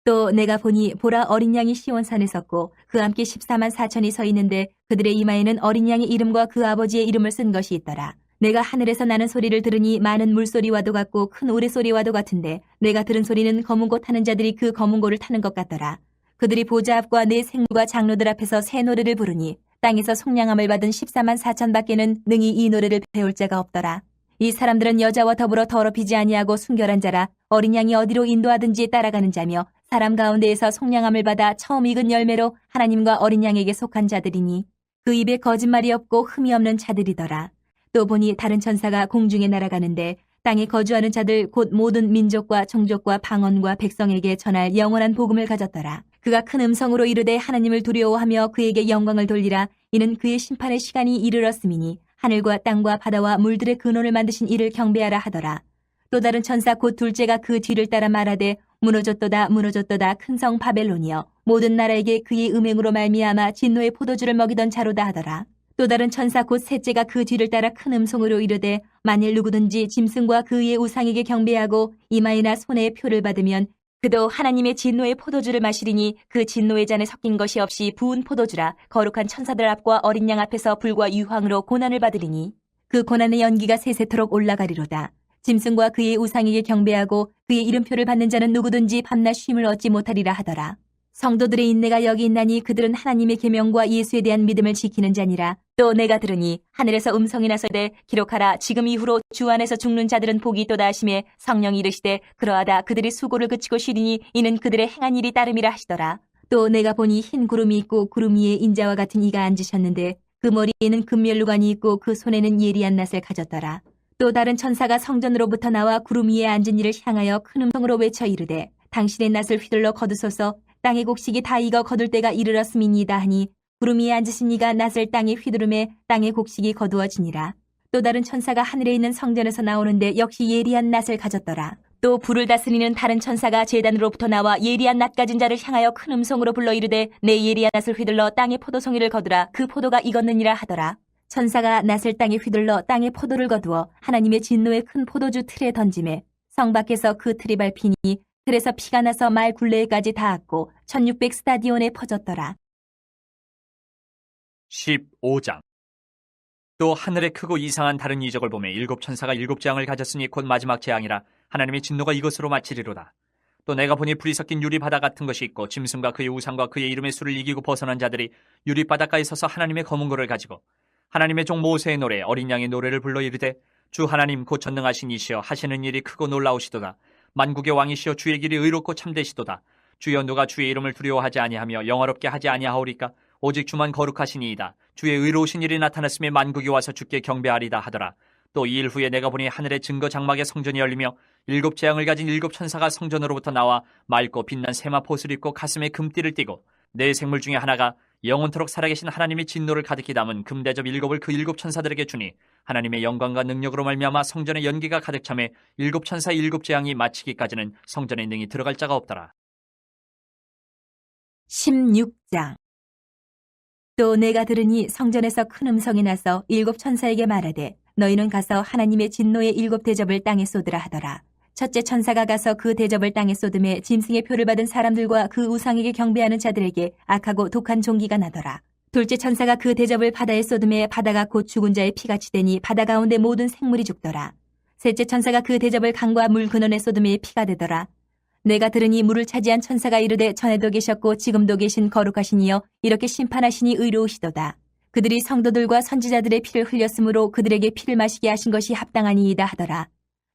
또 내가 보니 보라 어린 양이 시온산에 섰고 그와 함께 14만 4천이 서 있는데 그들의 이마에는 어린 양의 이름과 그 아버지의 이름을 쓴 것이 있더라. 내가 하늘에서 나는 소리를 들으니 많은 물소리와도 같고 큰 우레소리와도 같은데 내가 들은 소리는 검은 고 타는 자들이 그 검은 고를 타는 것 같더라. 그들이 보좌 앞과 내 생물과 장로들 앞에서 새 노래를 부르니 땅에서 속량함을 받은 14만 4천 밖에는 능히 이 노래를 배울 자가 없더라. 이 사람들은 여자와 더불어 더럽히지 아니하고 순결한 자라. 어린 양이 어디로 인도하든지 따라가는 자며 사람 가운데에서 속량함을 받아 처음 익은 열매로 하나님과 어린 양에게 속한 자들이니 그 입에 거짓말이 없고 흠이 없는 자들이더라. 또 보니 다른 천사가 공중에 날아가는데 땅에 거주하는 자들 곧 모든 민족과 종족과 방언과 백성에게 전할 영원한 복음을 가졌더라. 그가 큰 음성으로 이르되 하나님을 두려워하며 그에게 영광을 돌리라. 이는 그의 심판의 시간이 이르렀음이니 하늘과 땅과 바다와 물들의 근원을 만드신 이를 경배하라 하더라. 또 다른 천사 곧 둘째가 그 뒤를 따라 말하되 무너졌도다 무너졌도다 큰 성 바벨론이여 모든 나라에게 그의 음행으로 말미암아 진노의 포도주를 먹이던 자로다 하더라. 또 다른 천사 곧 셋째가 그 뒤를 따라 큰 음성으로 이르되 만일 누구든지 짐승과 그의 우상에게 경배하고 이마에나 손에 표를 받으면 그도 하나님의 진노의 포도주를 마시리니 그 진노의 잔에 섞인 것이 없이 부은 포도주라. 거룩한 천사들 앞과 어린 양 앞에서 불과 유황으로 고난을 받으리니 그 고난의 연기가 세세토록 올라가리로다. 짐승과 그의 우상에게 경배하고 그의 이름표를 받는 자는 누구든지 밤낮 쉼을 얻지 못하리라 하더라. 성도들의 인내가 여기 있나니 그들은 하나님의 계명과 예수에 대한 믿음을 지키는 자니라. 또 내가 들으니 하늘에서 음성이 나서되 기록하라. 지금 이후로 주 안에서 죽는 자들은 복이 있도다 하시매 성령이 이르시되 그러하다. 그들이 수고를 그치고 쉬리니 이는 그들의 행한 일이 따름이라 하시더라. 또 내가 보니 흰 구름이 있고 구름 위에 인자와 같은 이가 앉으셨는데 그 머리에는 금면류관이 있고 그 손에는 예리한 낫을 가졌더라. 또 다른 천사가 성전으로부터 나와 구름 위에 앉은 이를 향하여 큰 음성으로 외쳐 이르되 당신의 낫을 휘둘러 거두소서. 땅의 곡식이 다 익어 거둘 때가 이르렀음이니이다 하니 구름 위에 앉으신 이가 낫을 땅에 휘두르매 땅의 곡식이 거두어지니라. 또 다른 천사가 하늘에 있는 성전에서 나오는데 역시 예리한 낫을 가졌더라. 또 불을 다스리는 다른 천사가 제단으로부터 나와 예리한 낫 가진 자를 향하여 큰 음성으로 불러 이르되 내 예리한 낫을 휘둘러 땅의 포도송이를 거두라. 그 포도가 익었느니라 하더라. 천사가 낫을 땅에 휘둘러 땅의 포도를 거두어 하나님의 진노의 큰 포도주 틀에 던지매 성 밖에서 그 틀이 밟히니 틀에서 피가 나서 말 굴레에까지 닿았고 1600 스타디온에 퍼졌더라. 15장. 또 하늘에 크고 이상한 다른 이적을 보매 일곱 천사가 일곱 재앙을 가졌으니 곧 마지막 재앙이라. 하나님의 진노가 이것으로 마치리로다. 또 내가 보니 불이 섞인 유리바다 같은 것이 있고 짐승과 그의 우상과 그의 이름의 수를 이기고 벗어난 자들이 유리바닷가에 서서 하나님의 검은 고를 가지고 하나님의 종 모세의 노래 어린 양의 노래를 불러 이르되 주 하나님 곧 전능하신 이시여 하시는 일이 크고 놀라우시도다. 만국의 왕이시여 주의 길이 의롭고 참되시도다. 주여 누가 주의 이름을 두려워하지 아니하며 영화롭게 하지 아니하오리까. 오직 주만 거룩하시니이다. 주의 의로우신 일이 나타났음에 만국이 와서 주께 경배하리다 하더라. 또 이 일 후에 내가 보니 하늘의 증거 장막의 성전이 열리며 일곱 재앙을 가진 일곱 천사가 성전으로부터 나와 맑고 빛난 세마포옷을 입고 가슴에 금띠를 띠고 네 생물 중에 하나가 영원토록 살아계신 하나님의 진노를 가득히 담은 금대접 일곱을 그 일곱 천사들에게 주니 하나님의 영광과 능력으로 말미암아 성전에 연기가 가득 차매 일곱 천사 일곱 재앙이 마치기까지는 성전에 능히 들어갈 자가 없더라. 16장. 또 내가 들으니 성전에서 큰 음성이 나서 일곱 천사에게 말하되 너희는 가서 하나님의 진노의 일곱 대접을 땅에 쏟으라 하더라. 첫째 천사가 가서 그 대접을 땅에 쏟음에 짐승의 표를 받은 사람들과 그 우상에게 경배하는 자들에게 악하고 독한 종기가 나더라. 둘째 천사가 그 대접을 바다에 쏟음에 바다가 곧 죽은 자의 피같이 되니 바다 가운데 모든 생물이 죽더라. 셋째 천사가 그 대접을 강과 물 근원에 쏟음에 피가 되더라. 내가 들으니 물을 차지한 천사가 이르되 전에도 계셨고 지금도 계신 거룩하신 이여 이렇게 심판하시니 의로우시도다. 그들이 성도들과 선지자들의 피를 흘렸으므로 그들에게 피를 마시게 하신 것이 합당하니이다 하더라.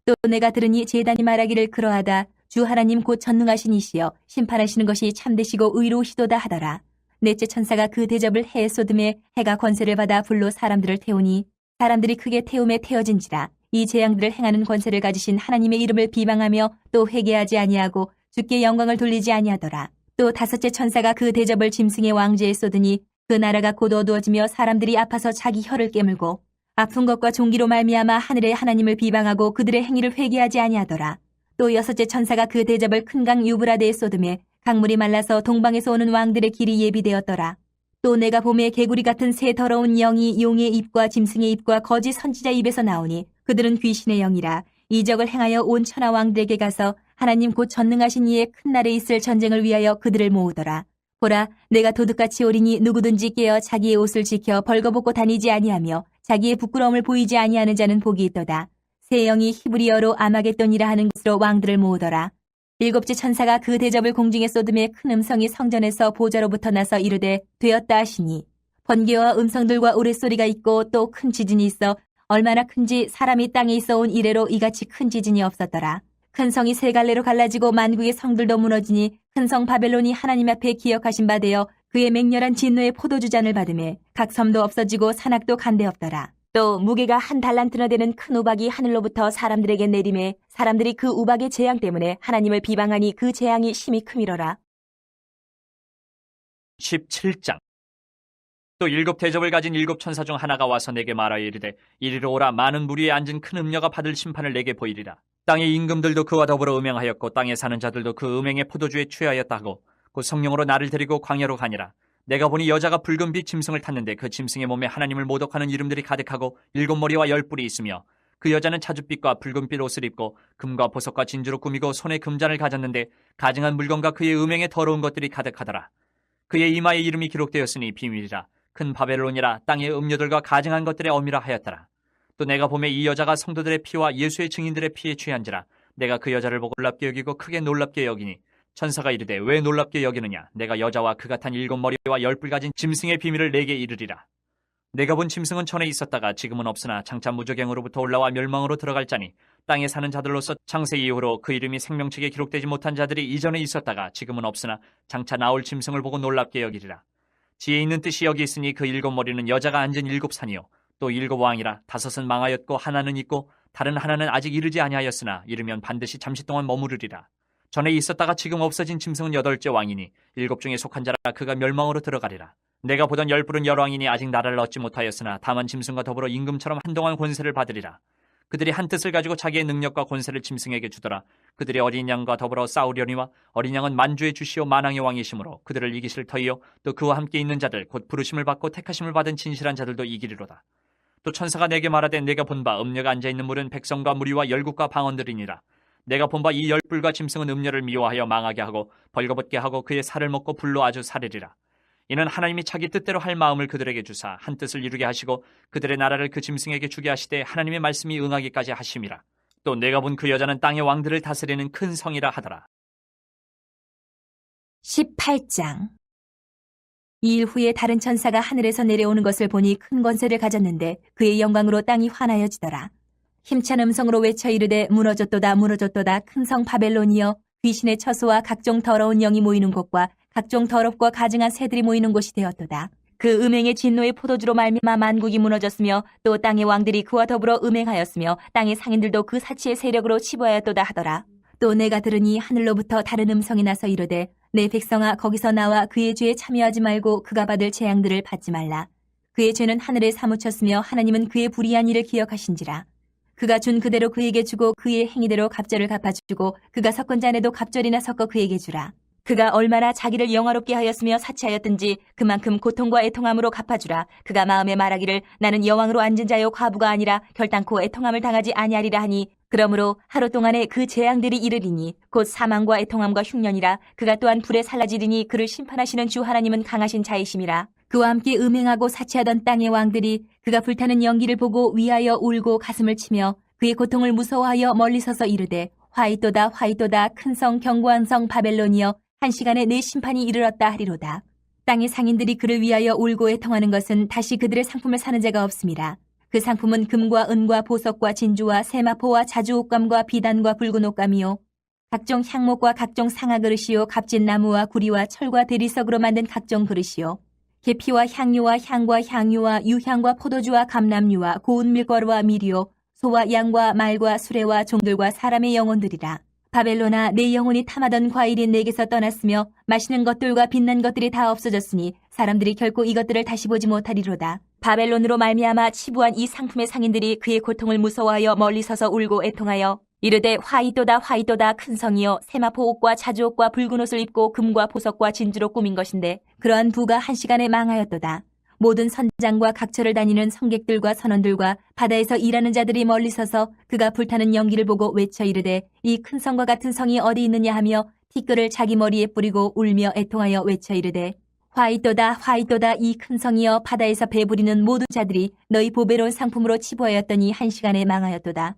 또 내가 들으니 제단이 말하기를 그러하다. 주 하나님 곧 전능하신 이시여 심판하시는 것이 참되시고 의로우시도다 하더라. 넷째 천사가 그 대접을 해에 쏟음에 해가 권세를 받아 불로 사람들을 태우니 사람들이 크게 태움에 태워진지라. 이 재앙들을 행하는 권세를 가지신 하나님의 이름을 비방하며 또 회개하지 아니하고 주께 영광을 돌리지 아니하더라. 또 다섯째 천사가 그 대접을 짐승의 왕제에 쏟으니 그 나라가 곧 어두워지며 사람들이 아파서 자기 혀를 깨물고 아픈 것과 종기로 말미암아 하늘의 하나님을 비방하고 그들의 행위를 회개하지 아니하더라. 또 여섯째 천사가 그 대접을 큰 강 유브라데에 쏟음에 강물이 말라서 동방에서 오는 왕들의 길이 예비되었더라. 또 내가 봄에 개구리 같은 새 더러운 영이 용의 입과 짐승의 입과 거짓 선지자 입에서 나오니 그들은 귀신의 영이라. 이적을 행하여 온 천하 왕들에게 가서 하나님 곧 전능하신 이의 큰 날에 있을 전쟁을 위하여 그들을 모으더라. 보라, 내가 도둑같이 오리니 누구든지 깨어 자기의 옷을 지켜 벌거벗고 다니지 아니하며 자기의 부끄러움을 보이지 아니하는 자는 복이 있도다. 새 영이 히브리어로 아마겟돈이라 하는 것으로 왕들을 모으더라. 일곱째 천사가 그 대접을 공중에 쏟음에 큰 음성이 성전에서 보좌로부터 나서 이르되 되었다 하시니 번개와 음성들과 우레소리가 있고 또 큰 지진이 있어 얼마나 큰지 사람이 땅에 있어 온 이래로 이같이 큰 지진이 없었더라. 큰 성이 세 갈래로 갈라지고 만국의 성들도 무너지니 큰 성 바벨론이 하나님 앞에 기억하신 바 되어 그의 맹렬한 진노의 포도주잔을 받으매 각 섬도 없어지고 산악도 간데 없더라. 또 무게가 한 달란트나 되는 큰 우박이 하늘로부터 사람들에게 내림에 사람들이 그 우박의 재앙 때문에 하나님을 비방하니 그 재앙이 심히 크미러라. 17장. 또 일곱 대접을 가진 일곱 천사 중 하나가 와서 내게 말하여 이르되 이리로 오라. 많은 무리에 앉은 큰 음녀가 받을 심판을 내게 보이리라. 땅의 임금들도 그와 더불어 음행하였고 땅에 사는 자들도 그 음행의 포도주에 취하였다 하고 곧 성령으로 나를 데리고 광야로 가니라. 내가 보니 여자가 붉은 빛 짐승을 탔는데 그 짐승의 몸에 하나님을 모독하는 이름들이 가득하고 일곱 머리와 열 뿔이 있으며 그 여자는 자줏빛과 붉은빛 옷을 입고 금과 보석과 진주로 꾸미고 손에 금잔을 가졌는데 가증한 물건과 그의 음행에 더러운 것들이 가득하더라. 그의 이마에 이름이 기록되었으니 비밀이라. 큰 바벨론이라. 땅의 음료들과 가증한 것들의 어미라 하였더라. 또 내가 보매 이 여자가 성도들의 피와 예수의 증인들의 피에 취한지라. 내가 그 여자를 보고 놀랍게 여기고 크게 놀랍게 여기니 천사가 이르되 왜 놀랍게 여기느냐. 내가 여자와 그가 탄 일곱 머리와 열 뿔 가진 짐승의 비밀을 내게 이르리라. 내가 본 짐승은 전에 있었다가 지금은 없으나 장차 무저갱으로부터 올라와 멸망으로 들어갈 자니 땅에 사는 자들로서 창세 이후로 그 이름이 생명책에 기록되지 못한 자들이 이전에 있었다가 지금은 없으나 장차 나올 짐승을 보고 놀랍게 여기리라. 지혜 있는 뜻이 여기 있으니 그 일곱 머리는 여자가 앉은 일곱 산이요 또 일곱 왕이라. 다섯은 망하였고 하나는 있고 다른 하나는 아직 이르지 아니하였으나 이르면 반드시 잠시 동안 머무르리라. 전에 있었다가 지금 없어진 짐승은 여덟째 왕이니 일곱 중에 속한 자라. 그가 멸망으로 들어가리라. 내가 보던 열 뿔은 열왕이니 아직 나라를 얻지 못하였으나 다만 짐승과 더불어 임금처럼 한동안 권세를 받으리라. 그들이 한 뜻을 가지고 자기의 능력과 권세를 짐승에게 주더라. 그들이 어린 양과 더불어 싸우려니와 어린 양은 만주의 주시오 만왕의 왕이시므로 그들을 이기실 터이요 또 그와 함께 있는 자들 곧 부르심을 받고 택하심을 받은 진실한 자들도 이기리로다. 또 천사가 내게 말하되 내가 본 바 음녀가 앉아있는 물은 백성과 무리와 열국과 방언들이니라. 내가 본 바 이 열뿔과 짐승은 음녀를 미워하여 망하게 하고 벌거벗게 하고 그의 살을 먹고 불로 아주 사르리라. 이는 하나님이 자기 뜻대로 할 마음을 그들에게 주사 한 뜻을 이루게 하시고 그들의 나라를 그 짐승에게 주게 하시되 하나님의 말씀이 응하기까지 하심이라. 또 내가 본 그 여자는 땅의 왕들을 다스리는 큰 성이라 하더라. 18장. 이 일 후에 다른 천사가 하늘에서 내려오는 것을 보니 큰 권세를 가졌는데 그의 영광으로 땅이 환하여지더라. 힘찬 음성으로 외쳐 이르되 무너졌도다 무너졌도다 큰 성 바벨론이여 귀신의 처소와 각종 더러운 영이 모이는 곳과 각종 더럽고 가증한 새들이 모이는 곳이 되었도다. 그 음행의 진노의 포도주로 말미암아 만국이 무너졌으며 또 땅의 왕들이 그와 더불어 음행하였으며 땅의 상인들도 그 사치의 세력으로 치부하였도다 하더라. 또 내가 들으니 하늘로부터 다른 음성이 나서 이르되 내 백성아 거기서 나와 그의 죄에 참여하지 말고 그가 받을 재앙들을 받지 말라. 그의 죄는 하늘에 사무쳤으며 하나님은 그의 불의한 일을 기억하신지라. 그가 준 그대로 그에게 주고 그의 행위대로 갑절을 갚아주고 그가 섞은 잔에도 갑절이나 섞어 그에게 주라. 그가 얼마나 자기를 영화롭게 하였으며 사치하였든지 그만큼 고통과 애통함으로 갚아주라. 그가 마음에 말하기를 나는 여왕으로 앉은 자요 과부가 아니라 결단코 애통함을 당하지 아니하리라 하니 그러므로 하루 동안에 그 재앙들이 이르리니 곧 사망과 애통함과 흉년이라. 그가 또한 불에 살라지리니 그를 심판하시는 주 하나님은 강하신 자이심이라. 그와 함께 음행하고 사치하던 땅의 왕들이 그가 불타는 연기를 보고 위하여 울고 가슴을 치며 그의 고통을 무서워하여 멀리 서서 이르되 화이또다 화이또다 큰 성 견고한 성 바벨론이여 한 시간에 내 심판이 이르렀다 하리로다. 땅의 상인들이 그를 위하여 울고 애통하는 것은 다시 그들의 상품을 사는 자가 없음이라. 그 상품은 금과 은과 보석과 진주와 세마포와 자주 옷감과 비단과 붉은 옷감이요 각종 향목과 각종 상아 그릇이요 값진 나무와 구리와 철과 대리석으로 만든 각종 그릇이요 계피와 향유와 향과 향유와 유향과 포도주와 감람유와 고운 밀가루와 밀이요 소와 양과 말과 수레와 종들과 사람의 영혼들이라. 바벨론아 내 영혼이 탐하던 과일이 내게서 떠났으며 맛있는 것들과 빛난 것들이 다 없어졌으니 사람들이 결코 이것들을 다시 보지 못하리로다. 바벨론으로 말미암아 치부한 이 상품의 상인들이 그의 고통을 무서워하여 멀리 서서 울고 애통하여 이르되 화이또다 화이또다 큰 성이여 세마포 옷과 자주옷과 붉은 옷을 입고 금과 보석과 진주로 꾸민 것인데 그러한 부가 한 시간에 망하였도다. 모든 선장과 각처를 다니는 성객들과 선원들과 바다에서 일하는 자들이 멀리 서서 그가 불타는 연기를 보고 외쳐 이르되 이 큰 성과 같은 성이 어디 있느냐 하며 티끌을 자기 머리에 뿌리고 울며 애통하여 외쳐 이르되 화이또다 화이또다 이 큰 성이여 바다에서 배부리는 모든 자들이 너희 보배로운 상품으로 치부하였더니 한 시간에 망하였도다.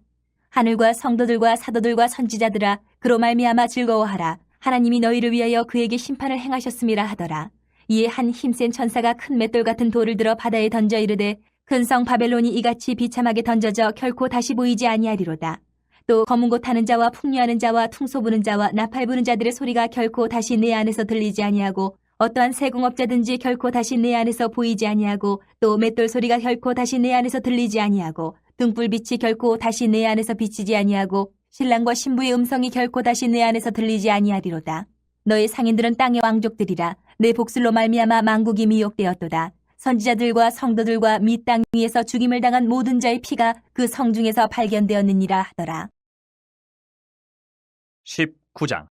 하늘과 성도들과 사도들과 선지자들아 그로 말미암아 즐거워하라. 하나님이 너희를 위하여 그에게 심판을 행하셨음이라 하더라. 이에 한 힘센 천사가 큰 맷돌 같은 돌을 들어 바다에 던져 이르되 큰 성 바벨론이 이같이 비참하게 던져져 결코 다시 보이지 아니하리로다. 또 검은 곳 타는 자와 풍류하는 자와 퉁소 부는 자와 나팔 부는 자들의 소리가 결코 다시 내 안에서 들리지 아니하고 어떠한 세공업자든지 결코 다시 내 안에서 보이지 아니하고 또 맷돌 소리가 결코 다시 내 안에서 들리지 아니하고 등불빛이 결코 다시 내 안에서 비치지 아니하고 신랑과 신부의 음성이 결코 다시 내 안에서 들리지 아니하리로다. 너의 상인들은 땅의 왕족들이라. 내 복술로 말미암아 만국이 미혹되었도다. 선지자들과 성도들과 및 땅 위에서 죽임을 당한 모든 자의 피가 그 성 중에서 발견되었느니라 하더라. 19장.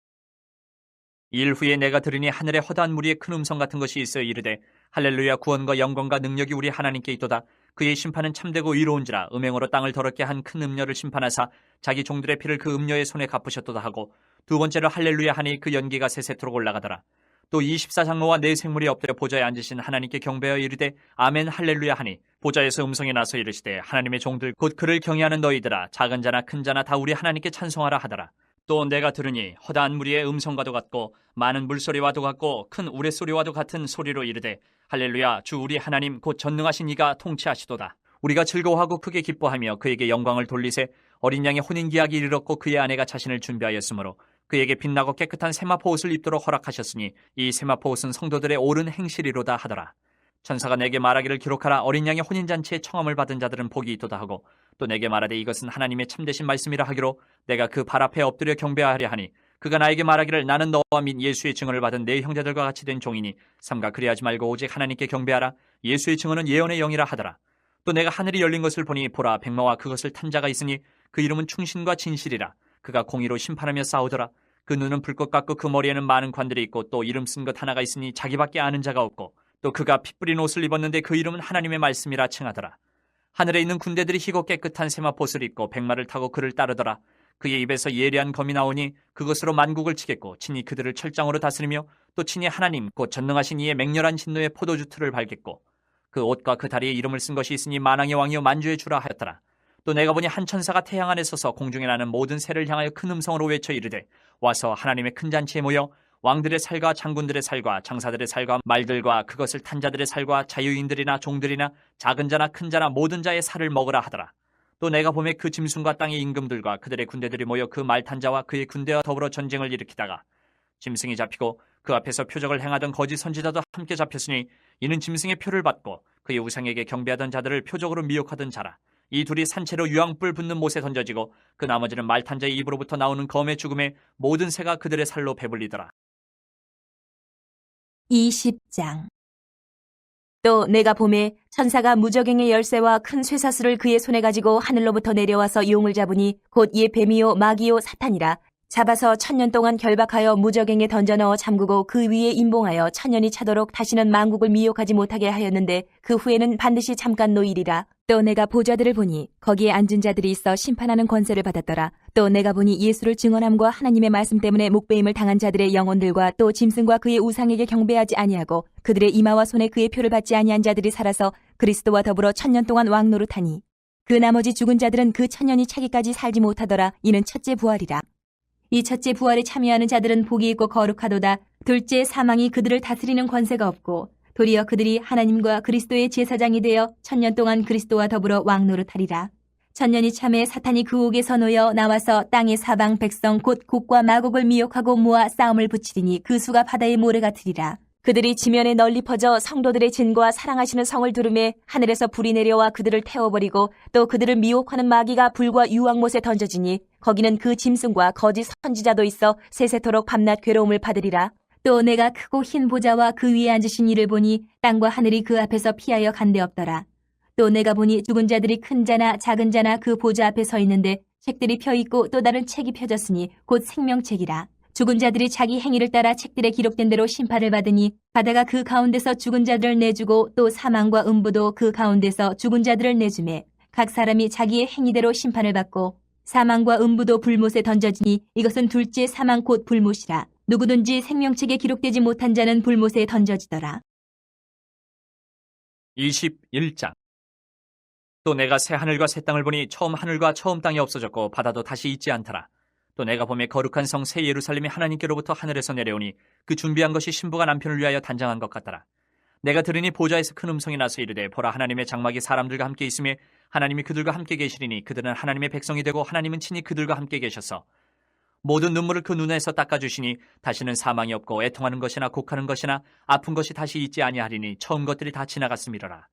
일 후에 내가 들으니 하늘에 허다한 무리의 큰 음성 같은 것이 있어 이르되 할렐루야 구원과 영광과 능력이 우리 하나님께 있도다. 그의 심판은 참되고 의로운지라. 음행으로 땅을 더럽게 한 큰 음녀를 심판하사 자기 종들의 피를 그 음녀의 손에 갚으셨도다 하고 두 번째로 할렐루야 하니 그 연기가 세세토록 올라가더라. 또 24장로와 네 생물이 엎드려 보좌에 앉으신 하나님께 경배하여 이르되 아멘 할렐루야 하니 보좌에서 음성이 나서 이르시되 하나님의 종들 곧 그를 경외하는 너희들아 작은 자나 큰 자나 다 우리 하나님께 찬송하라 하더라. 또 내가 들으니 허다한 무리의 음성과도 같고 많은 물소리와도 같고 큰 우레소리와도 같은 소리로 이르되 할렐루야 주 우리 하나님 곧 전능하신 이가 통치하시도다. 우리가 즐거워하고 크게 기뻐하며 그에게 영광을 돌리세. 어린 양의 혼인기약이 이르렀고 그의 아내가 자신을 준비하였으므로 그에게 빛나고 깨끗한 세마포 옷을 입도록 허락하셨으니 이 세마포 옷은 성도들의 옳은 행실이로다 하더라. 천사가 내게 말하기를 기록하라. 어린 양의 혼인잔치에 청함을 받은 자들은 복이 있도다 하고 또 내게 말하되 이것은 하나님의 참되신 말씀이라 하기로 내가 그 발 앞에 엎드려 경배하려 하니 그가 나에게 말하기를 나는 너와 및 예수의 증언을 받은 내 형제들과 같이 된 종이니 삼가 그리하지 말고 오직 하나님께 경배하라. 예수의 증언은 예언의 영이라 하더라. 또 내가 하늘이 열린 것을 보니 보라 백마와 그것을 탄 자가 있으니 그 이름은 충신과 진실이라. 그가 공의로 심판하며 싸우더라. 그 눈은 불꽃 같고 그 머리에는 많은 관들이 있고 또 이름 쓴 것 하나가 있으니 자기밖에 아는 자가 없고 또 그가 피 뿌린 옷을 입었는데 그 이름은 하나님의 말씀이라 칭하더라. 하늘에 있는 군대들이 희고 깨끗한 세마포옷을 입고 백마를 타고 그를 따르더라. 그의 입에서 예리한 검이 나오니 그것으로 만국을 치겠고 친히 그들을 철장으로 다스리며 또 친히 하나님 곧 전능하신 이의 맹렬한 진노의 포도주 틀을 밟겠고 그 옷과 그 다리에 이름을 쓴 것이 있으니 만왕의 왕이요 만주의 주라 하였더라. 또 내가 보니 한 천사가 태양 안에 서서 공중에 나는 모든 새를 향하여 큰 음성으로 외쳐 이르되 와서 하나님의 큰 잔치에 모여 왕들의 살과 장군들의 살과 장사들의 살과 말들과 그것을 탄 자들의 살과 자유인들이나 종들이나 작은 자나 큰 자나 모든 자의 살을 먹으라 하더라. 또 내가 보매 그 짐승과 땅의 임금들과 그들의 군대들이 모여 그 말 탄 자와 그의 군대와 더불어 전쟁을 일으키다가 짐승이 잡히고 그 앞에서 표적을 행하던 거짓 선지자도 함께 잡혔으니 이는 짐승의 표를 받고 그의 우상에게 경배하던 자들을 표적으로 미혹하던 자라. 이 둘이 산채로 유황불 붙는 못에 던져지고 그 나머지는 말 탄 자의 입으로부터 나오는 검의 죽음에 모든 새가 그들의 살로 배불리더라. 20장. 또 내가 보매 천사가 무저갱의 열쇠와 큰 쇠사슬을 그의 손에 가지고 하늘로부터 내려와서 용을 잡으니 곧 예 뱀이요 마귀요 사탄이라. 잡아서 1000년 동안 결박하여 무저갱에 던져 넣어 잠그고 그 위에 임봉하여 1000년이 차도록 다시는 만국을 미혹하지 못하게 하였는데 그 후에는 반드시 잠깐 노일이라. 또 내가 보좌들을 보니 거기에 앉은 자들이 있어 심판하는 권세를 받았더라. 또 내가 보니 예수를 증언함과 하나님의 말씀 때문에 목배임을 당한 자들의 영혼들과 또 짐승과 그의 우상에게 경배하지 아니하고 그들의 이마와 손에 그의 표를 받지 아니한 자들이 살아서 그리스도와 더불어 1000년 동안 왕노릇하니 그 나머지 죽은 자들은 그 1000년이 차기까지 살지 못하더라. 이는 첫째 부활이라. 이 첫째 부활에 참여하는 자들은 복이 있고 거룩하도다. 둘째 사망이 그들을 다스리는 권세가 없고 도리어 그들이 하나님과 그리스도의 제사장이 되어 1000년 동안 그리스도와 더불어 왕노릇하리라. 1000년이 참에 사탄이 그 옥에서 놓여 나와서 땅의 사방 백성 곧 곡과 마곡을 미혹하고 모아 싸움을 붙이리니 그 수가 바다의 모래 같으리라. 그들이 지면에 널리 퍼져 성도들의 진과 사랑하시는 성을 두르매 하늘에서 불이 내려와 그들을 태워버리고 또 그들을 미혹하는 마귀가 불과 유황못에 던져지니 거기는 그 짐승과 거짓 선지자도 있어 세세토록 밤낮 괴로움을 받으리라. 또 내가 크고 흰 보좌와 그 위에 앉으신 이를 보니 땅과 하늘이 그 앞에서 피하여 간데 없더라. 또 내가 보니 죽은 자들이 큰 자나 작은 자나 그 보좌 앞에 서 있는데 책들이 펴 있고 또 다른 책이 펴졌으니 곧 생명책이라. 죽은 자들이 자기 행위를 따라 책들에 기록된 대로 심판을 받으니 바다가 그 가운데서 죽은 자들을 내주고 또 사망과 음부도 그 가운데서 죽은 자들을 내주매 각 사람이 자기의 행위대로 심판을 받고 사망과 음부도 불못에 던져지니 이것은 둘째 사망 곧 불못이라. 누구든지 생명책에 기록되지 못한 자는 불못에 던져지더라. 21장. 또 내가 새 하늘과 새 땅을 보니 처음 하늘과 처음 땅이 없어졌고 바다도 다시 있지 않더라. 또 내가 보매 거룩한 성 새 예루살렘이 하나님께로부터 하늘에서 내려오니 그 준비한 것이 신부가 남편을 위하여 단장한 것 같더라. 내가 들으니 보좌에서 큰 음성이 나서 이르되 보라 하나님의 장막이 사람들과 함께 있으며 하나님이 그들과 함께 계시리니 그들은 하나님의 백성이 되고 하나님은 친히 그들과 함께 계셔서 모든 눈물을 그 눈에서 닦아주시니 다시는 사망이 없고 애통하는 것이나 곡하는 것이나 아픈 것이 다시 있지 아니하리니 처음 것들이 다 지나갔음이로라.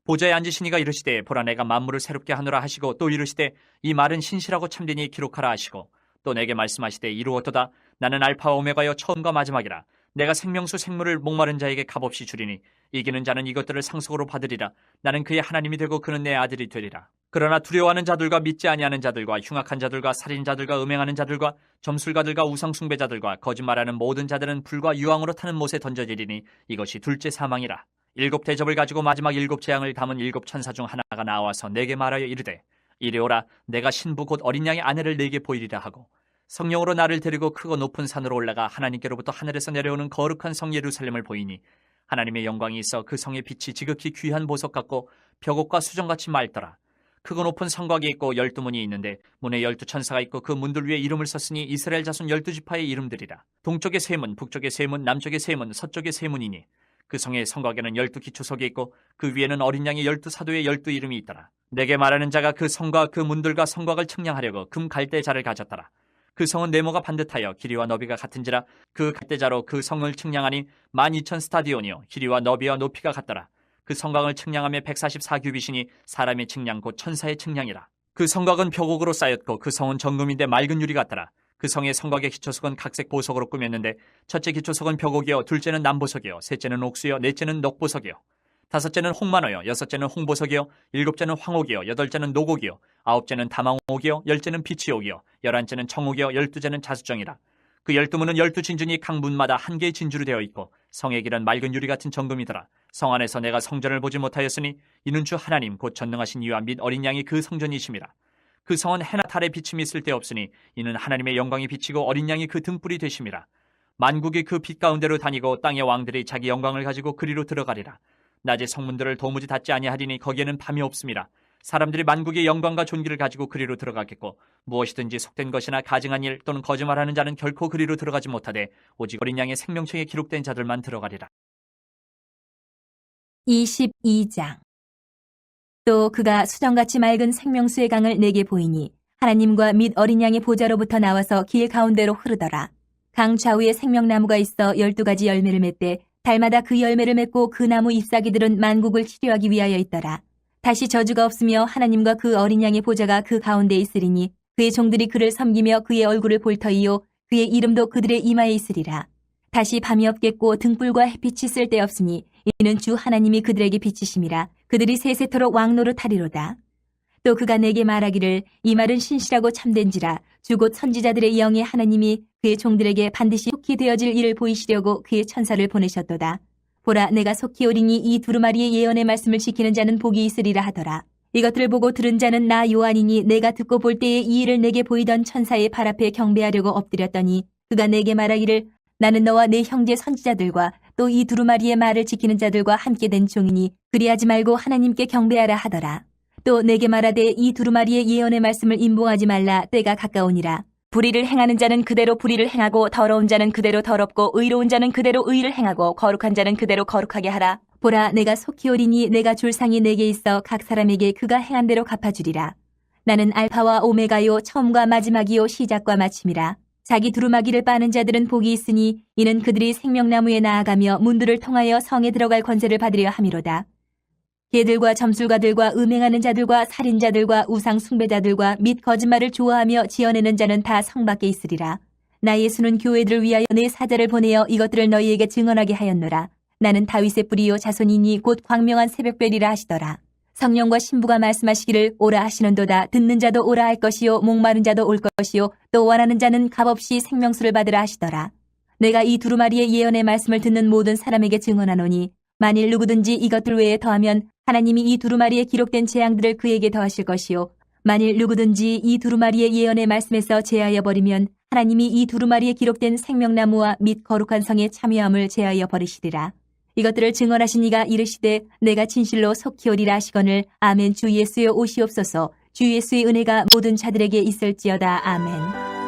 보좌에 앉으신 이가 이르시되 보라 내가 만물을 새롭게 하노라 하시고 또 이르시되 이 말은 신실하고 참되니 기록하라 하시고 또 내게 말씀하시되 이루었도다. 나는 알파와 오메가여 처음과 마지막이라. 내가 생명수 생물을 목마른 자에게 값없이 주리니 이기는 자는 이것들을 상속으로 받으리라. 나는 그의 하나님이 되고 그는 내 아들이 되리라. 그러나 두려워하는 자들과 믿지 아니하는 자들과 흉악한 자들과 살인자들과 음행하는 자들과 점술가들과 우상숭배자들과 거짓말하는 모든 자들은 불과 유황으로 타는 못에 던져지리니 이것이 둘째 사망이라. 7 대접을 가지고 마지막 7 재앙을 담은 7 천사 중 하나가 나와서 내게 말하여 이르되 이리 오라. 내가 신부 곧 어린 양의 아내를 내게 보이리라 하고 성령으로 나를 데리고 크고 높은 산으로 올라가 하나님께로부터 하늘에서 내려오는 거룩한 성 예루살렘을 보이니 하나님의 영광이 있어 그 성의 빛이 지극히 귀한 보석 같고 벽옥과 수정같이 맑더라. 크고 높은 성곽이 있고 12문이 있는데 문에 12 천사가 있고 그 문들 위에 이름을 썼으니 이스라엘 자손 12지파의 이름들이라. 동쪽에 세 문, 북쪽에 세 문, 남쪽에 세 문, 서쪽에 세 문이니 그 성의 성곽에는 12 기초석이 있고 그 위에는 어린 양의 12 사도의 12 이름이 있더라. 내게 말하는 자가 그 성과 그 문들과 성곽을 측량하려고 금 갈대자를 가졌더라. 그 성은 네모가 반듯하여 길이와 너비가 같은지라. 그 갈대자로 그 성을 측량하니 12,000 스타디온이요 길이와 너비와 높이가 같더라. 그 성곽을 측량하며 144규빗이니 사람의 측량 곧 천사의 측량이라. 그 성곽은 벽옥으로 쌓였고 그 성은 정금인데 맑은 유리 같더라. 그 성의 성곽의 기초석은 각색 보석으로 꾸몄는데 첫째 기초석은 벽옥이요 둘째는 남보석이요 셋째는 옥수요 넷째는 녹보석이요 다섯째는 홍만호요 여섯째는 홍보석이요 일곱째는 황옥이요 여덟째는 노곡이요 아홉째는 다망옥이요 열째는 비치옥이요 11째는 청옥이요 12째는 자수정이라. 그 12문은 12진주니 각 문마다 한 개의 진주로 되어 있고 성의 길은 맑은 유리 같은 정금이더라. 성 안에서 내가 성전을 보지 못하였으니 이는 주 하나님 곧 전능하신 이와 및 어린 양이 그 성전이심이라. 그 성은 해나 달에 비침이 쓸데없으니 이는 하나님의 영광이 비치고 어린 양이 그 등불이 되심이라. 만국이 그 빛 가운데로 다니고 땅의 왕들이 자기 영광을 가지고 그리로 들어가리라. 낮에 성문들을 도무지 닫지 아니하리니 거기에는 밤이 없음이라. 사람들이 만국의 영광과 존귀를 가지고 그리로 들어가겠고 무엇이든지 속된 것이나 가증한 일 또는 거짓말하는 자는 결코 그리로 들어가지 못하되 오직 어린 양의 생명책에 기록된 자들만 들어가리라. 22장. 또 그가 수정같이 맑은 생명수의 강을 내게 보이니 하나님과 및 어린 양의 보좌로부터 나와서 길 가운데로 흐르더라. 강 좌우에 생명나무가 있어 12가지 열매를 맺되 달마다 그 열매를 맺고 그 나무 잎사귀들은 만국을 치료하기 위하여 있더라. 다시 저주가 없으며 하나님과 그 어린 양의 보좌가 그 가운데 있으리니 그의 종들이 그를 섬기며 그의 얼굴을 볼 터이요 그의 이름도 그들의 이마에 있으리라. 다시 밤이 없겠고 등불과 햇빛이 쓸데없으니 이는 주 하나님이 그들에게 비치심이라. 그들이 세세토록 왕노릇하리로다. 또 그가 내게 말하기를 이 말은 신실하고 참된지라. 주 곧 선지자들의 영의 하나님이 그의 종들에게 반드시 속히 되어질 일을 보이시려고 그의 천사를 보내셨도다. 보라 내가 속히 오리니 이 두루마리의 예언의 말씀을 지키는 자는 복이 있으리라 하더라. 이것들을 보고 들은 자는 나 요한이니 내가 듣고 볼 때에 이 일을 내게 보이던 천사의 발 앞에 경배하려고 엎드렸더니 그가 내게 말하기를 나는 너와 내 형제 선지자들과 또 이 두루마리의 말을 지키는 자들과 함께 된 종이니 그리하지 말고 하나님께 경배하라 하더라. 또 내게 말하되 이 두루마리의 예언의 말씀을 임봉하지 말라. 때가 가까우니라. 불의를 행하는 자는 그대로 불의를 행하고 더러운 자는 그대로 더럽고 의로운 자는 그대로 의를 행하고 거룩한 자는 그대로 거룩하게 하라. 보라 내가 속히 오리니 내가 줄 상이 내게 있어 각 사람에게 그가 행한 대로 갚아주리라. 나는 알파와 오메가요 처음과 마지막이요 시작과 마침이라. 자기 두루마기를 빠는 자들은 복이 있으니 이는 그들이 생명나무에 나아가며 문들을 통하여 성에 들어갈 권세를 받으려 함이로다. 개들과 점술가들과 음행하는 자들과 살인자들과 우상 숭배자들과 및 거짓말을 좋아하며 지어내는 자는 다 성 밖에 있으리라. 나 예수는 교회들을 위하여 내 사자를 보내어 이것들을 너희에게 증언하게 하였노라. 나는 다윗의 뿌리요 자손이니 곧 광명한 새벽별이라 하시더라. 성령과 신부가 말씀하시기를 오라 하시는도다. 듣는 자도 오라 할 것이요 목마른 자도 올 것이요 또 원하는 자는 값없이 생명수를 받으라 하시더라. 내가 이 두루마리의 예언의 말씀을 듣는 모든 사람에게 증언하노니 만일 누구든지 이것들 외에 더하면 하나님이 이 두루마리에 기록된 재앙들을 그에게 더하실 것이요 만일 누구든지 이 두루마리의 예언의 말씀에서 제하여 버리면 하나님이 이 두루마리에 기록된 생명나무와 및 거룩한 성의 참여함을 제하여 버리시리라. 이것들을 증언하신 이가 이르시되 내가 진실로 속히 오리라 하시거늘 아멘. 주 예수여 오시옵소서. 주 예수의 은혜가 모든 자들에게 있을지어다. 아멘.